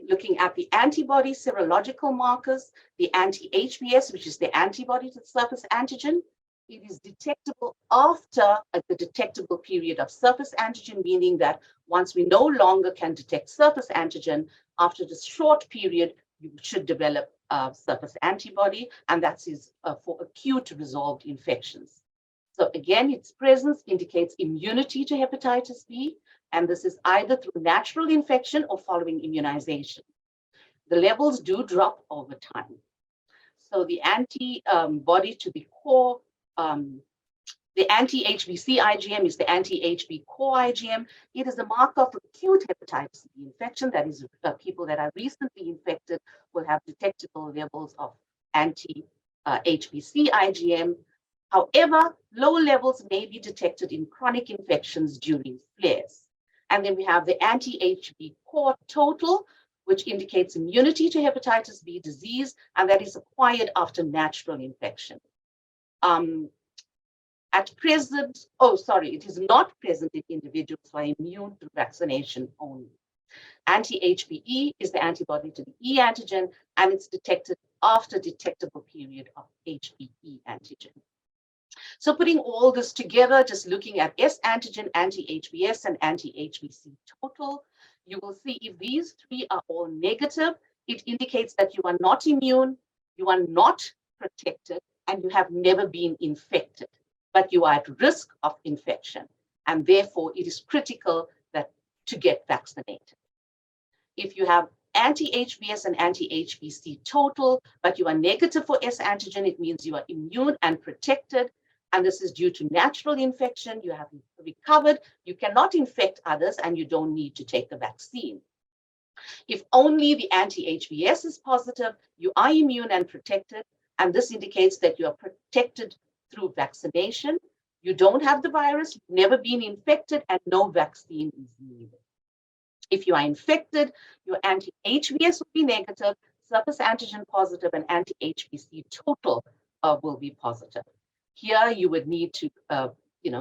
Looking at the antibody serological markers, the anti-HBs, which is the antibody to the surface antigen, it is detectable after the detectable period of surface antigen, meaning that once we no longer can detect surface antigen, after this short period, you should develop surface antibody, and that is for acute resolved infections. So again, its presence indicates immunity to hepatitis B, and this is either through natural infection or following immunization. The levels do drop over time. So the antibody to the core, the anti-HBC IgM is the anti-HB core IgM. It is a marker for acute hepatitis B infection. That is, people that are recently infected will have detectable levels of anti-HBC IgM. However, low levels may be detected in chronic infections during flares. And then we have the anti-HB core total, which indicates immunity to hepatitis B disease, and that is acquired after natural infection. At present, it is not present in individuals who are immune through vaccination only. Anti-HBe is the antibody to the E antigen, and it's detected after detectable period of HBe antigen. So putting all this together, just looking at S antigen, anti-HBs, and anti-HBC total, you will see if these three are all negative, it indicates that you are not immune, you are not protected, and you have never been infected, but you are at risk of infection. And therefore, it is critical that to get vaccinated. If you have anti-HBs and anti-HBC total, but you are negative for S antigen, it means you are immune and protected. And this is due to natural infection. You have recovered, you cannot infect others, and you don't need to take the vaccine. If only the anti-HBs is positive, you are immune and protected, and this indicates that you are protected through vaccination. You don't have the virus, you've never been infected, and no vaccine is needed. If you are infected, your anti-HBs will be negative, surface antigen positive, and anti-HBC total will be positive. Here, you would need to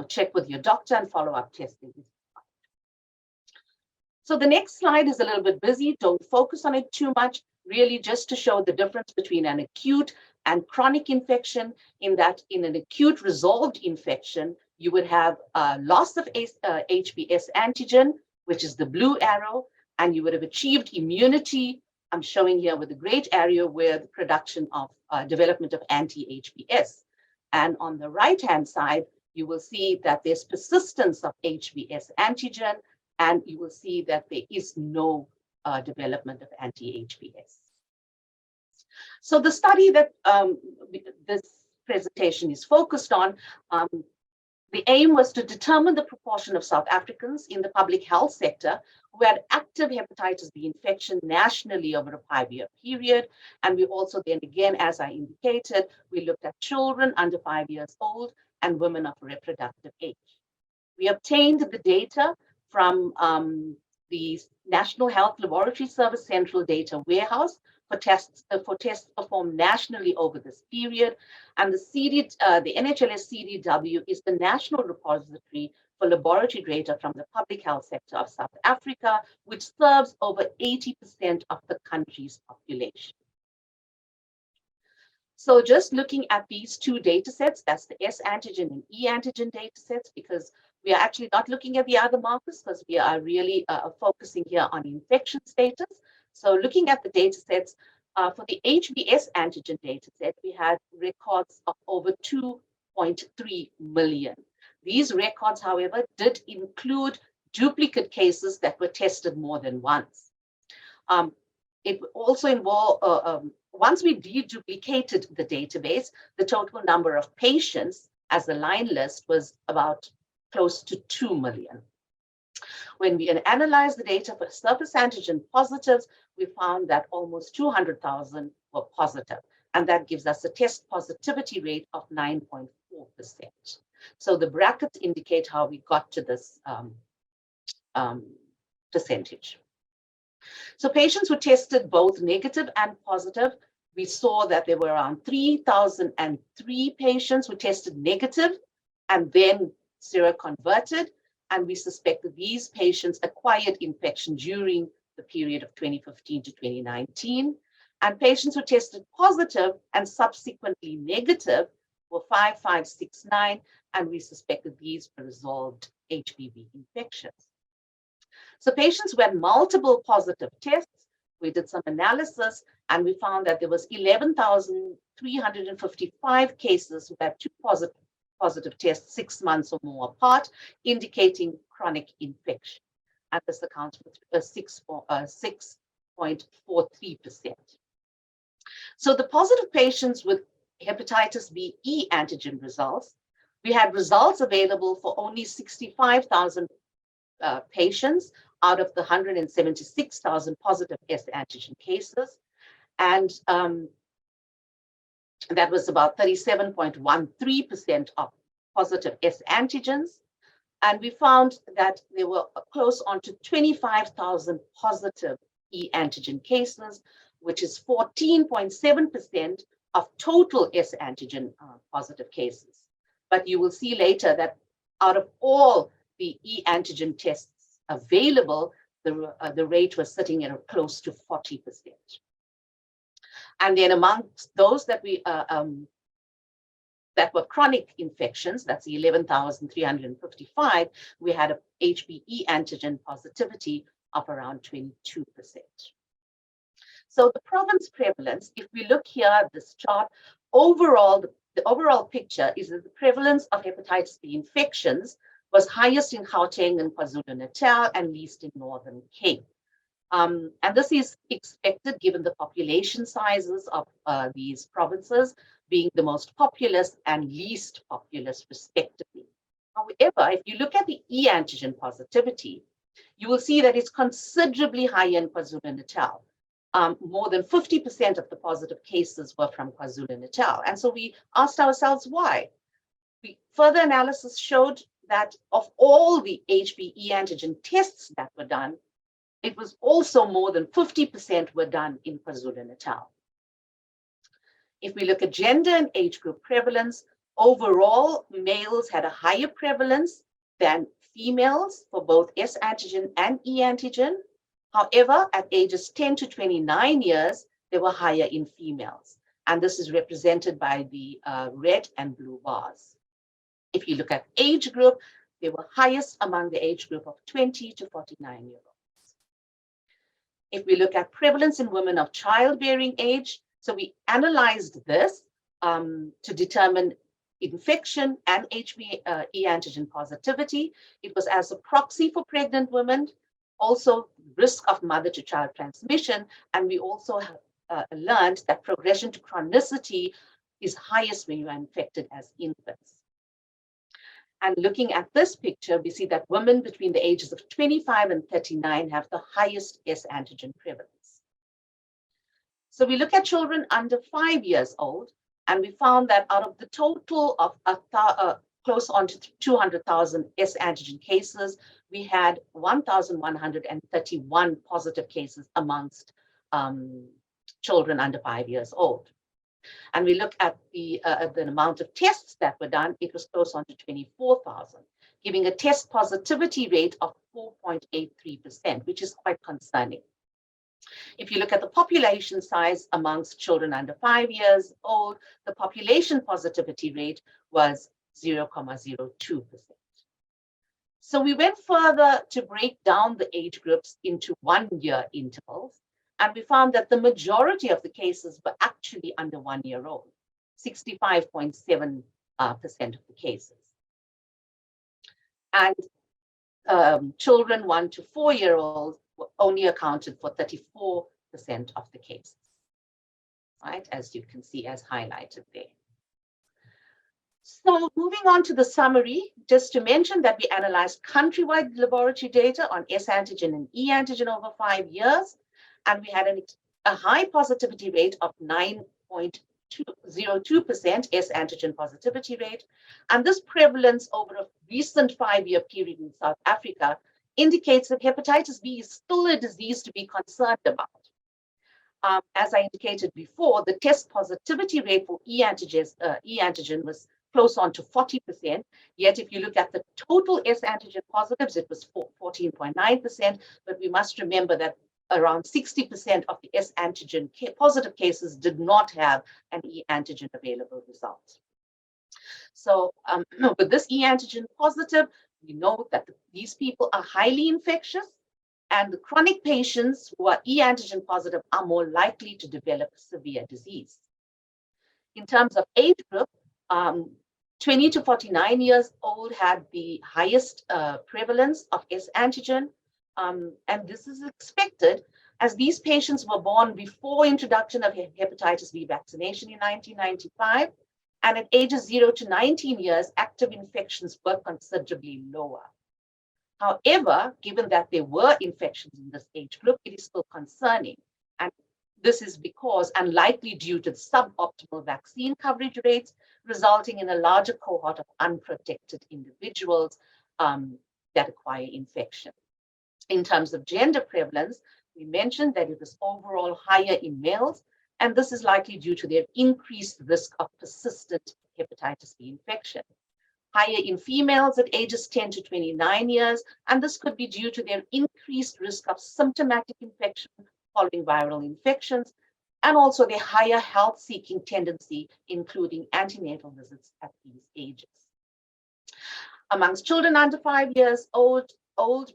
check with your doctor and follow up testing. So the next slide is a little bit busy. Don't focus on it too much, really just to show the difference between an acute and chronic infection, in that in an acute resolved infection, you would have loss of HBs antigen, which is the blue arrow, and you would have achieved immunity. I'm showing here with the great arrow with production of development of anti-HBs. And on the right-hand side, you will see that there's persistence of HBs antigen, and you will see that there is no development of anti-HBs. So the study that this presentation is focused on, the aim was to determine the proportion of South Africans in the public health sector who had active hepatitis B infection nationally over a 5-year period. And we also then again, as I indicated, we looked at children under 5 years old and women of reproductive age. We obtained the data from the National Health Laboratory Service Central Data Warehouse for tests performed nationally over this period. And the NHLS CDW is the national repository for laboratory data from the public health sector of South Africa, which serves over 80% of the country's population. So just looking at these two data sets, that's the S antigen and E antigen data sets, because we are actually not looking at the other markers because we are really focusing here on infection status. So looking at the data sets, for the HBs antigen data set, we had records of over 2.3 million. These records, however, did include duplicate cases that were tested more than once. It also involved, once we deduplicated the database, the total number of patients as the line list was about close to 2 million. When we analyzed the data for surface antigen positives, we found that almost 200,000 were positive, and that gives us a test positivity rate of 9.4%. So the brackets indicate how we got to this percentage. So patients who tested both negative and positive, we saw that there were around 3,003 patients who tested negative and then seroconverted, and we suspect that these patients acquired infection during the period of 2015 to 2019. And patients who tested positive and subsequently negative were 5,569, and we suspect that these were resolved HBV infections. So patients who had multiple positive tests, we did some analysis, and we found that there was 11,355 cases who had two positive tests 6 months or more apart, indicating chronic infection. And this accounts for 6.43%. So the positive patients with hepatitis B E antigen results, we had results available for only 65,000 patients out of the 176,000 positive S antigen cases. And that was about 37.13% of positive S antigens. And we found that there were close on to 25,000 positive E antigen cases, which is 14.7% of total S antigen positive cases. But you will see later that out of all the E antigen tests available, the rate was sitting at close to 40%. And then amongst those that we that were chronic infections, that's 11,355, we had a HBe antigen positivity of around 22%. So the province prevalence, if we look here at this chart, overall, the overall picture is that the prevalence of hepatitis B infections was highest in Gauteng and KwaZulu-Natal and least in Northern Cape. And this is expected given the population sizes of these provinces being the most populous and least populous respectively. However, if you look at the E antigen positivity, you will see that it's considerably higher in KwaZulu-Natal. More than 50% of the positive cases were from KwaZulu-Natal. And so we asked ourselves why. Further analysis showed that of all the HBe antigen tests that were done, it was also more than 50% were done in KwaZulu-Natal. If we look at gender and age group prevalence, overall, males had a higher prevalence than females for both S antigen and E antigen. However, at ages 10 to 29 years, they were higher in females. And this is represented by the red and blue bars. If you look at age group, they were highest among the age group of 20 to 49-year-olds. If we look at prevalence in women of childbearing age, so we analyzed this to determine infection and HBe antigen positivity. It was as a proxy for pregnant women, also risk of mother-to-child transmission, and we also have learned that progression to chronicity is highest when you are infected as infants. And looking at this picture, we see that women between the ages of 25 and 39 have the highest S antigen prevalence. So we look at children under 5 years old, and we found that out of the total of close on to 200,000 S antigen cases, we had 1,131 positive cases amongst children under 5 years old. And we look at the amount of tests that were done, it was close on to 24,000, giving a test positivity rate of 4.83%, which is quite concerning. If you look at the population size amongst children under 5 years old, the population positivity rate was 0.02%. So we went further to break down the age groups into 1-year intervals, and we found that the majority of the cases were actually under 1 year old, 65.7% of the cases. And children 1 to 4 year olds only accounted for 34% of the cases, right? As you can see, as highlighted there. So moving on to the summary, just to mention that we analyzed countrywide laboratory data on S antigen and E antigen over 5 years. And we had a high positivity rate of 9.02% S antigen positivity rate. And this prevalence over a recent 5-year period in South Africa indicates that hepatitis B is still a disease to be concerned about. As I indicated before, the test positivity rate for E antigen was close on to 40%. Yet if you look at the total S antigen positives, it was 14.9%. But we must remember that around 60% of the S antigen positive cases did not have an E antigen available result. So with this E antigen positive, we know that these people are highly infectious, and the chronic patients who are E antigen positive are more likely to develop severe disease. In terms of age group, 20 to 49 years old had the highest prevalence of S antigen. And this is expected as these patients were born before introduction of hepatitis B vaccination in 1995. And at ages 0 to 19 years, active infections were considerably lower. However, given that there were infections in this age group, it is still concerning. And this is because, and likely due to suboptimal vaccine coverage rates, resulting in a larger cohort of unprotected individuals that acquire infection. In terms of gender prevalence, we mentioned that it was overall higher in males, and this is likely due to their increased risk of persistent hepatitis B infection. Higher in females at ages 10 to 29 years, and this could be due to their increased risk of symptomatic infection following viral infections, and also their higher health-seeking tendency, including antenatal visits at these ages. Amongst children under 5 years old,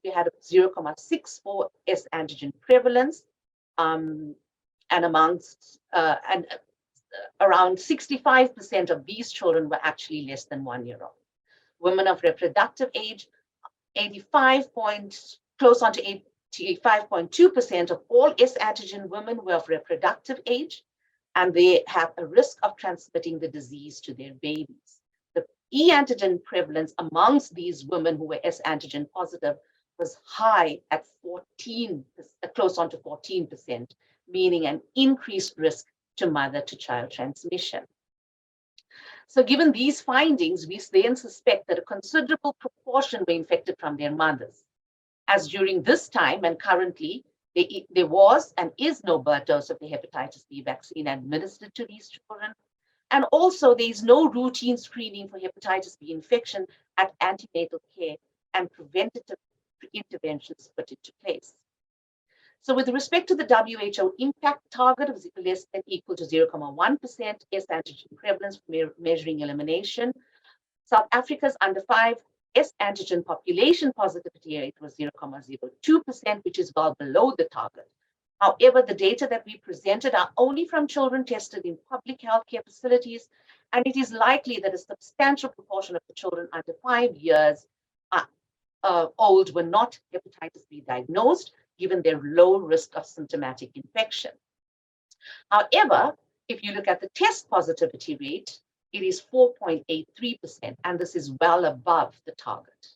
we had a 0.64 S antigen prevalence, and around 65% of these children were actually less than 1 year old. Women of reproductive age, close on to 85.2% of all S antigen women were of reproductive age, and they have a risk of transmitting the disease to their babies. The E antigen prevalence amongst these women who were S antigen positive was high at 14%, close on to 14%, meaning an increased risk to mother-to-child transmission. So given these findings, we then suspect that a considerable proportion were infected from their mothers. As during this time and currently, there was and is no birth dose of the hepatitis B vaccine administered to these children. And also there is no routine screening for hepatitis B infection at antenatal care and preventative interventions put into place. So with respect to the WHO impact target of less than equal to 0.1% S antigen prevalence for measuring elimination, South Africa's under 5 S antigen population positivity rate was 0.02%, which is well below the target. However, the data that we presented are only from children tested in public healthcare facilities, and it is likely that a substantial proportion of the children under 5 years old were not hepatitis B diagnosed, given their low risk of symptomatic infection. However, if you look at the test positivity rate, it is 4.83%, and this is well above the target.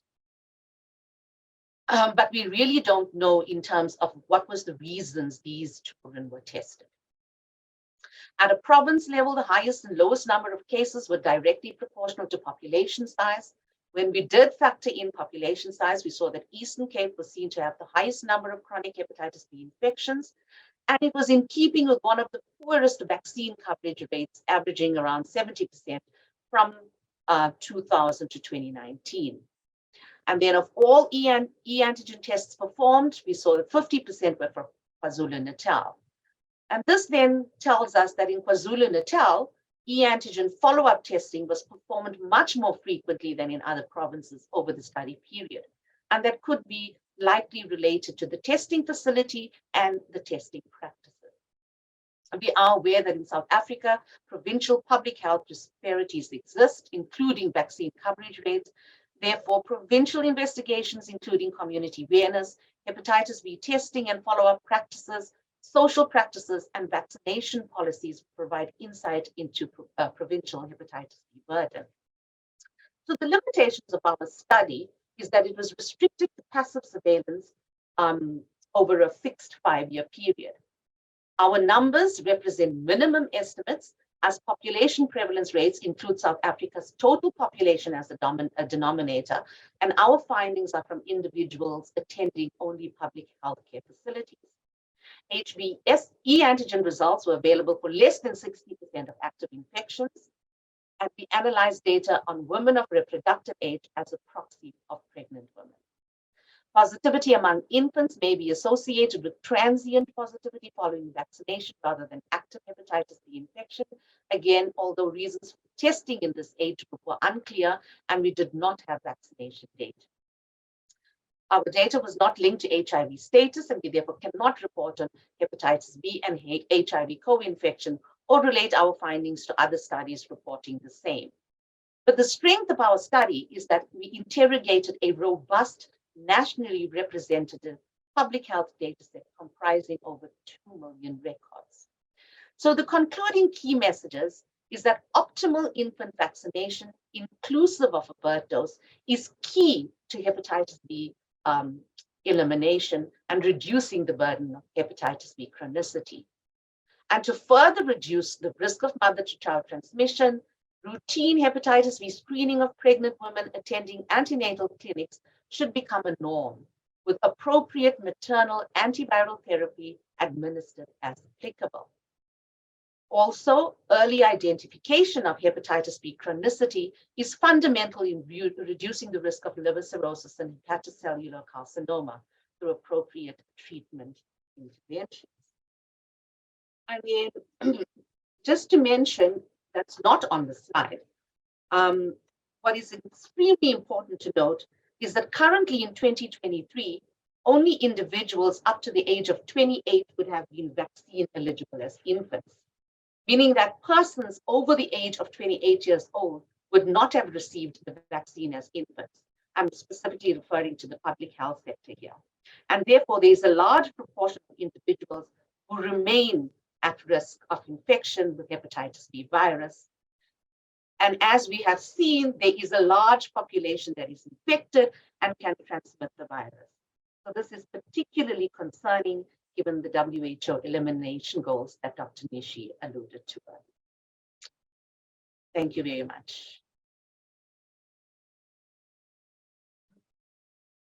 But we really don't know in terms of what was the reasons these children were tested. At a province level, the highest and lowest number of cases were directly proportional to population size. When we did factor in population size, we saw that Eastern Cape was seen to have the highest number of chronic hepatitis B infections, and it was in keeping with one of the poorest vaccine coverage rates, averaging around 70% from 2000 to 2019. And then of all E antigen tests performed, we saw that 50% were for KwaZulu-Natal. And this then tells us that in KwaZulu-Natal, E antigen follow-up testing was performed much more frequently than in other provinces over the study period. And that could be likely related to the testing facility and the testing practices. We are aware that in South Africa, provincial public health disparities exist, including vaccine coverage rates. Therefore, provincial investigations, including community awareness, hepatitis B testing and follow-up practices, social practices, and vaccination policies provide insight into provincial hepatitis B burden. So the limitations of our study is that it was restricted to passive surveillance over a fixed 5-year period. Our numbers represent minimum estimates, as population prevalence rates include South Africa's total population as a denominator, and our findings are from individuals attending only public healthcare facilities. HBsE antigen results were available for less than 60% of active infections, and we analyzed data on women of reproductive age as a proxy of pregnant women. Positivity among infants may be associated with transient positivity following vaccination rather than active hepatitis B infection. Again, although reasons for testing in this age group were unclear and we did not have vaccination data. Our data was not linked to HIV status, and we therefore cannot report on hepatitis B and HIV co-infection or relate our findings to other studies reporting the same. But the strength of our study is that we interrogated a robust, nationally representative public health dataset comprising over 2 million records. So the concluding key messages is that optimal infant vaccination, inclusive of a birth dose, is key to hepatitis B elimination and reducing the burden of hepatitis B chronicity. And to further reduce the risk of mother-to-child transmission, routine hepatitis B screening of pregnant women attending antenatal clinics should become a norm, with appropriate maternal antiviral therapy administered as applicable. Also, early identification of hepatitis B chronicity is fundamental in reducing the risk of liver cirrhosis and hepatocellular carcinoma through appropriate treatment interventions. I mean, just to mention, that's not on the slide, what is extremely important to note is that currently in 2023, only individuals up to the age of 28 would have been vaccine eligible as infants, meaning that persons over the age of 28 years old would not have received the vaccine as infants. I'm specifically referring to the public health sector here. And therefore, there's a large proportion of individuals who remain at risk of infection with hepatitis B virus. And as we have seen, there is a large population that is infected and can transmit the virus. So this is particularly concerning given the WHO elimination goals that Dr. Nishi alluded to earlier. Thank you very much.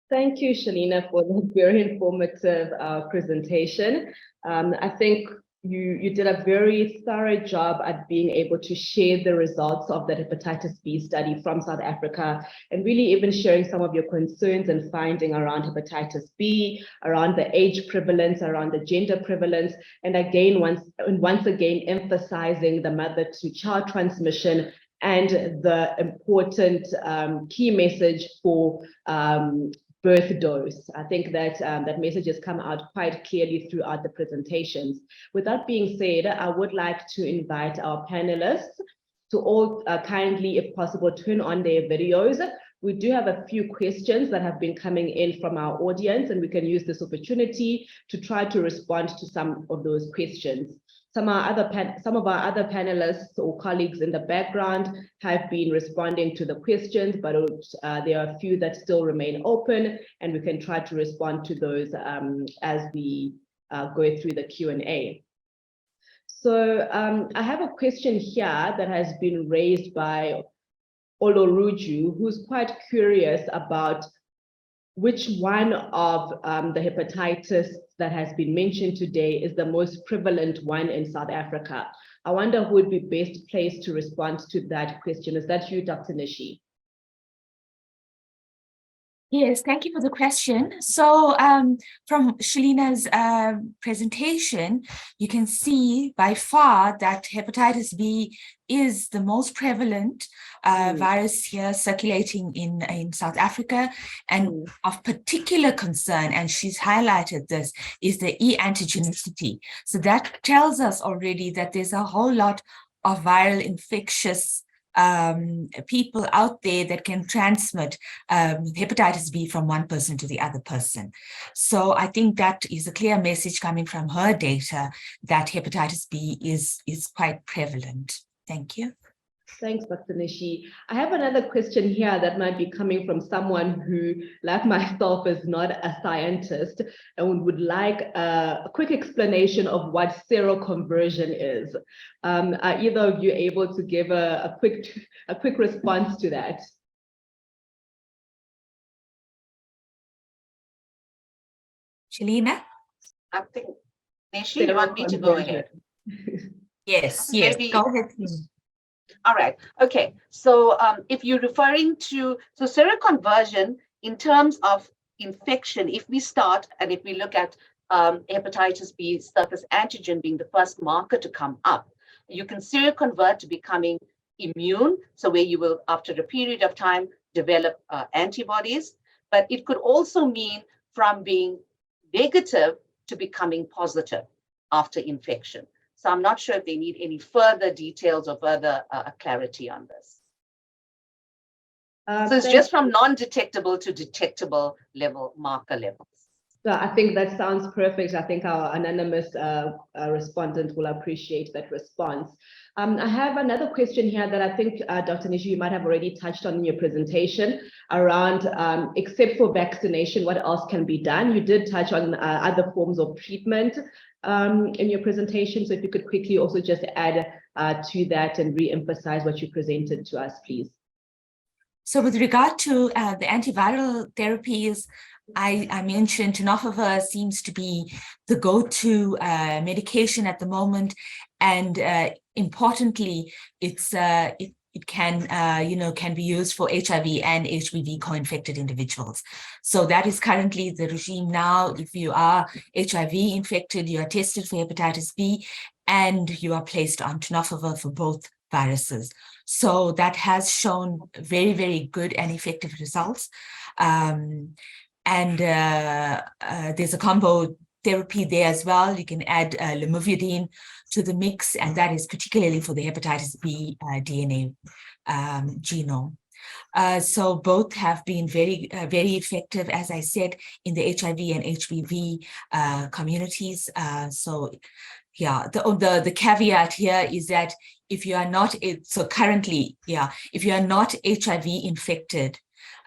Thank you, Shalina, for the very informative presentation. I think you did a very thorough job at being able to share the results of the hepatitis B study from South Africa, and really even sharing some of your concerns and finding around hepatitis B, around the age prevalence, around the gender prevalence, and again, once again emphasizing the mother-to-child transmission and the important key message for birth dose. I think that that message has come out quite clearly throughout the presentations. With that being said, I would like to invite our panelists to all kindly, if possible, turn on their videos. We do have a few questions that have been coming in from our audience, and we can use this opportunity to try to respond to some of those questions. Some of our other panelists or colleagues in the background have been responding to the questions, but there are a few that still remain open, and we can try to respond to those as we go through the Q&A. So I have a question here that has been raised by Oloruju, who's quite curious about which one of the hepatitis that has been mentioned today is the most prevalent one in South Africa. I wonder who would be best placed to respond to that question. Is that you, Dr. Nishi? Yes, thank you for the question. So from Shalina's presentation, you can see by far that hepatitis B is the most prevalent virus here circulating in South Africa, and of particular concern, and she's highlighted this, is the E antigenicity. So that tells us already that there's a whole lot of viral infectious people out there that can transmit hepatitis B from one person to the other person. So I think that is a clear message coming from her data that hepatitis B is quite prevalent. Thank you. Thanks, Dr. Nishi. I have another question here that might be coming from someone who, like myself, is not a scientist and would like a quick explanation of what seroconversion is. Are either of you able to give a quick response to that? Shalina? I think, Nishi, you want me to go ahead? Yes, Maybe, go ahead, please. All right. Okay. So if you're referring to, so seroconversion in terms of infection, if we start and if we look at hepatitis B surface antigen being the first marker to come up, you can seroconvert to becoming immune. So where you will, after a period of time, develop antibodies. But it could also mean from being negative to becoming positive after infection. So I'm not sure if they need any further details or further clarity on this. So it's just from non-detectable to detectable level, marker levels. So I think that sounds perfect. I think our anonymous respondent will appreciate that response. I have another question here that I think, Dr. Nishi, you might have already touched on in your presentation around, except for vaccination, what else can be done? You did touch on other forms of treatment in your presentation. So if you could quickly also just add to that and re-emphasize what you presented to us, please. So with regard to the antiviral therapies, I mentioned tenofovir seems to be the go-to medication at the moment, and importantly, it can can be used for HIV and HBV co-infected individuals. So that is currently the regime now. If you are HIV infected, you are tested for hepatitis B, and you are placed on tenofovir for both viruses. So that has shown very, very good and effective results. And there's a combo therapy there as well. You can add lamivudine to the mix, and that is particularly for the hepatitis B DNA genome. So both have been very, very effective, as I said, in the HIV and HBV communities. So yeah, the caveat here is that if you are not, so currently, yeah, if you are not HIV infected,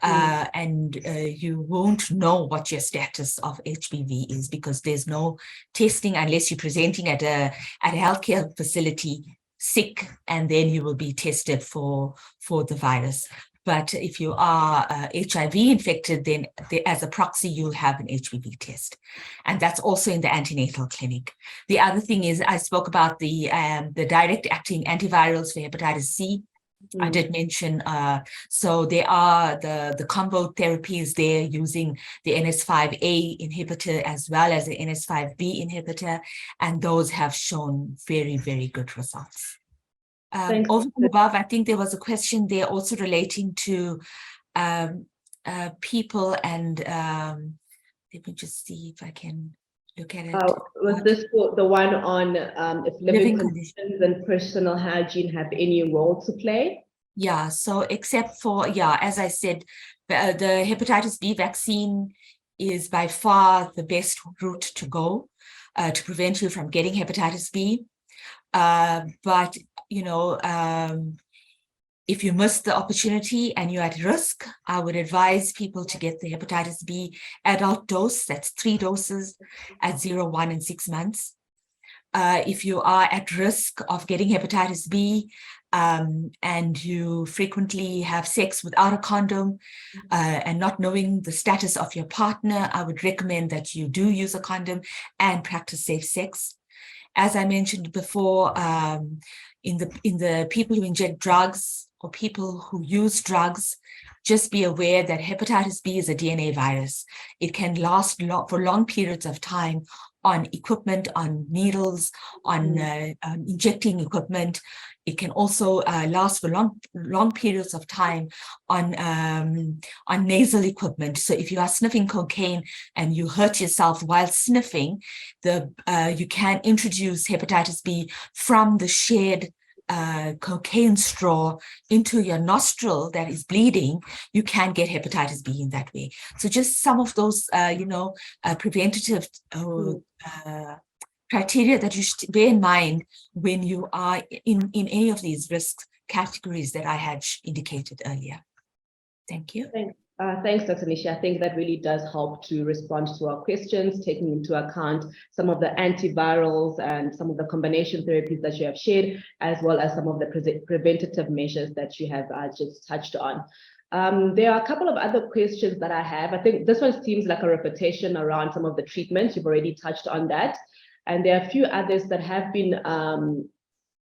and you won't know what your status of HBV is, because there's no testing unless you're presenting at a healthcare facility sick, and then you will be tested for the virus. But if you are HIV infected, then as a proxy, you'll have an HBV test. And that's also in the antenatal clinic. The other thing is, I spoke about the direct acting antivirals for hepatitis C. I did mention, so there are the combo therapies there using the NS5A inhibitor as well as the NS5B inhibitor, and those have shown very, very good results. Thanks. Over and above, I think there was a question there also relating to people and let me just see if I can look at it. Was this the one on if living conditions and personal hygiene have any role to play? Yeah, so except for, yeah, as I said, the hepatitis B vaccine is by far the best route to go to prevent you from getting hepatitis B. But, you know, if you miss the opportunity and you're at risk, I would advise people to get the hepatitis B adult dose. That's 3 doses at 0, 1, and 6 months. If you are at risk of getting hepatitis B and you frequently have sex without a condom and not knowing the status of your partner, I would recommend that you do use a condom and practice safe sex. As I mentioned before, in the people who inject drugs or people who use drugs, just be aware that hepatitis B is a DNA virus. It can last for long periods of time on equipment, on needles, on injecting equipment. It can also last for long periods of time on nasal equipment. So if you are sniffing cocaine and you hurt yourself while sniffing, you can introduce hepatitis B from the shared cocaine straw into your nostril that is bleeding. You can get hepatitis B in that way. So just some of those, preventative criteria that you should bear in mind when you are in any of these risk categories that I had indicated earlier. Thank you. Thanks, Dr. Nishi. I think that really does help to respond to our questions, taking into account some of the antivirals and some of the combination therapies that you have shared, as well as some of the preventative measures that you have just touched on. There are a couple of other questions that I have. I think this one seems like a repetition around some of the treatments. You've already touched on that. And there are a few others that have been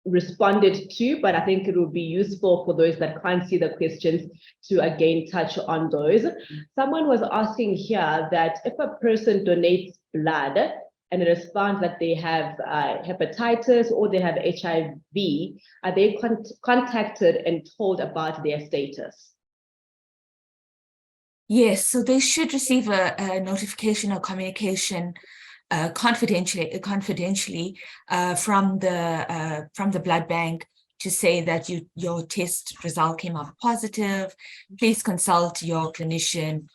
responded to, but I think it would be useful for those that can't see the questions to again touch on those. Someone was asking here that if a person donates blood and it is found that they have hepatitis or they have HIV, are they contacted and told about their status? Yes, so they should receive a notification or communication confidentially from the blood bank to say that your test result came out positive. Please consult your clinician.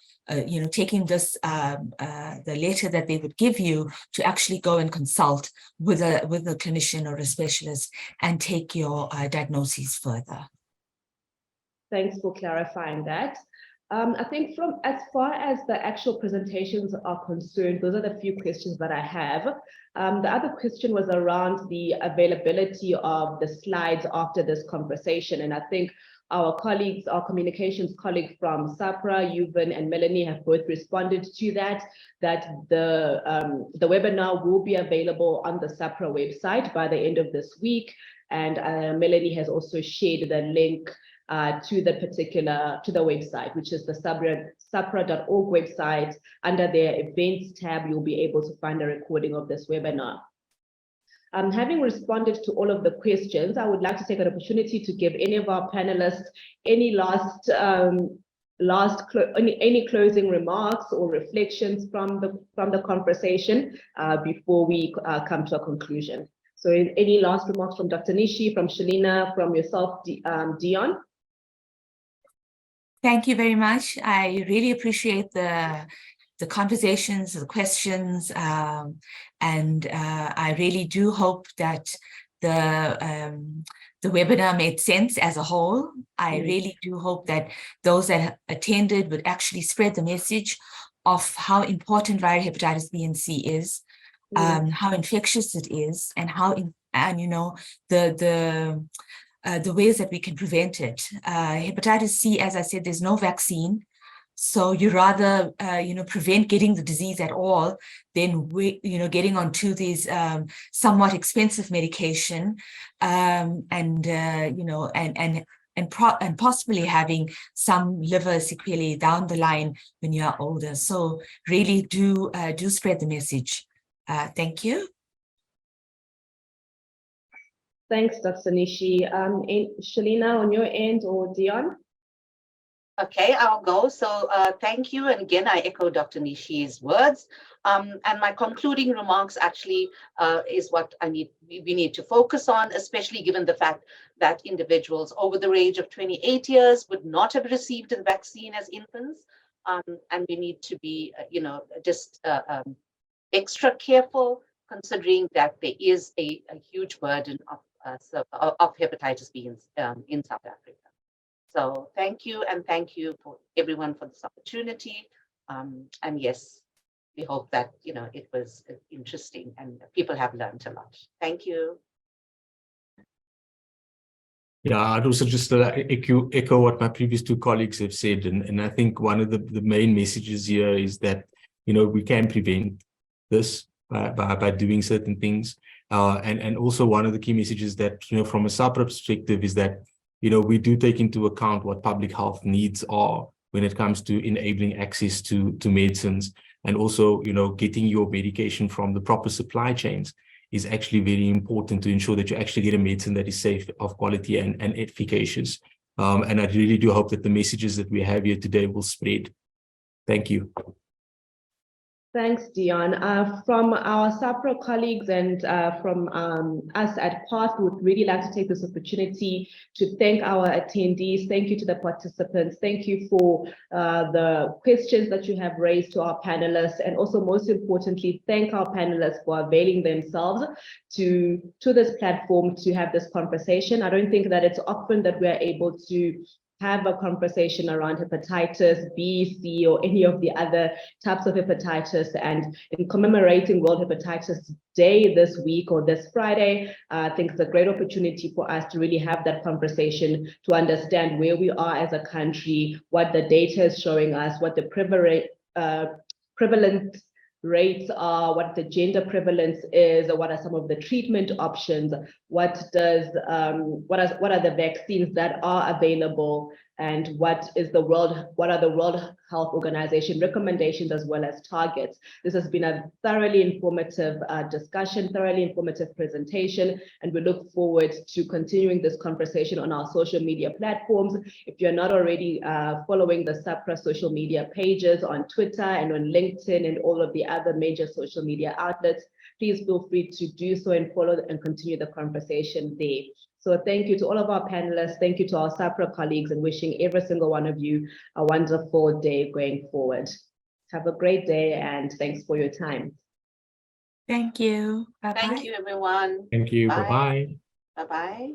Taking this the letter that they would give you to actually go and consult with a clinician or a specialist and take your diagnoses further. Thanks for clarifying that. I think from as far as the actual presentations are concerned, those are the few questions that I have. The other question was around the availability of the slides after this conversation. And I think our colleagues, our communications colleagues from SAHPRA, Yuvan and Melanie have both responded to that the webinar will be available on the SAHPRA website by the end of this week. And Melanie has also shared the link to the website, which is the SAHPRA.org website. Under their events tab, you'll be able to find a recording of this webinar. Having responded to all of the questions, I would like to take an opportunity to give any of our panelists any any closing remarks or reflections from the conversation before we come to a conclusion. So any last remarks from Dr. Nishi, from Shalina, from yourself, Dion? Thank you very much. I really appreciate the conversations, the questions, and I really do hope that the webinar made sense as a whole. I really do hope that those that attended would actually spread the message of how important viral hepatitis B and C is, how infectious it is, and the ways that we can prevent it. Hepatitis C, as I said, there's no vaccine. So you rather, prevent getting the disease at all than, getting onto these somewhat expensive medication and possibly having some liver sequelae down the line when you are older. So really do spread the message. Thank you. Thanks, Dr. Nishi. Shalina, on your end, or Dion? Okay, I'll go. So thank you. And again, I echo Dr. Nishi's words. And my concluding remarks actually is what we need to focus on, especially given the fact that individuals over the age of 28 years would not have received the vaccine as infants. And we need to be, just extra careful, considering that there is a huge burden of hepatitis B in South Africa. So thank you, and thank you for everyone for this opportunity. And yes, we hope that it was interesting and people have learned a lot. Thank you. Yeah, I'd also just echo what my previous two colleagues have said, and I think one of the main messages here is that we can prevent this by doing certain things, and also one of the key messages that from a SAHPRA perspective is that we do take into account what public health needs are when it comes to enabling access to medicines, and also, getting your medication from the proper supply chains is actually very important to ensure that you actually get a medicine that is safe, of quality, and efficacious. And I really do hope that the messages that we have here today will spread. Thank you. Thanks, Dion. From our SAHPRA colleagues and from us at PATH, we would really like to take this opportunity to thank our attendees. Thank you to the participants. Thank you for the questions that you have raised to our panelists, and also most importantly, thank our panelists for availing themselves to this platform to have this conversation. I don't think that it's often that we are able to have a conversation around hepatitis B, C, or any of the other types of hepatitis. And in commemorating World Hepatitis Day this week or this Friday, I think it's a great opportunity for us to really have that conversation, to understand where we are as a country, what the data is showing us, what the prevalent rates are, what the gender prevalence is, or what are some of the treatment options, what are the vaccines that are available, and what are the World Health Organization recommendations as well as targets. This has been a thoroughly informative discussion, thoroughly informative presentation, and we look forward to continuing this conversation on our social media platforms. If you're not already following the SAHPRA social media pages on Twitter and on LinkedIn and all of the other major social media outlets, please feel free to do so and follow and continue the conversation there. So thank you to all of our panelists. Thank you to our SAHPRA colleagues, and wishing every single one of you a wonderful day going forward. Have a great day, and thanks for your time. Thank you. Bye-bye. Thank you, everyone. Thank you. Bye. Bye-bye. Bye-bye.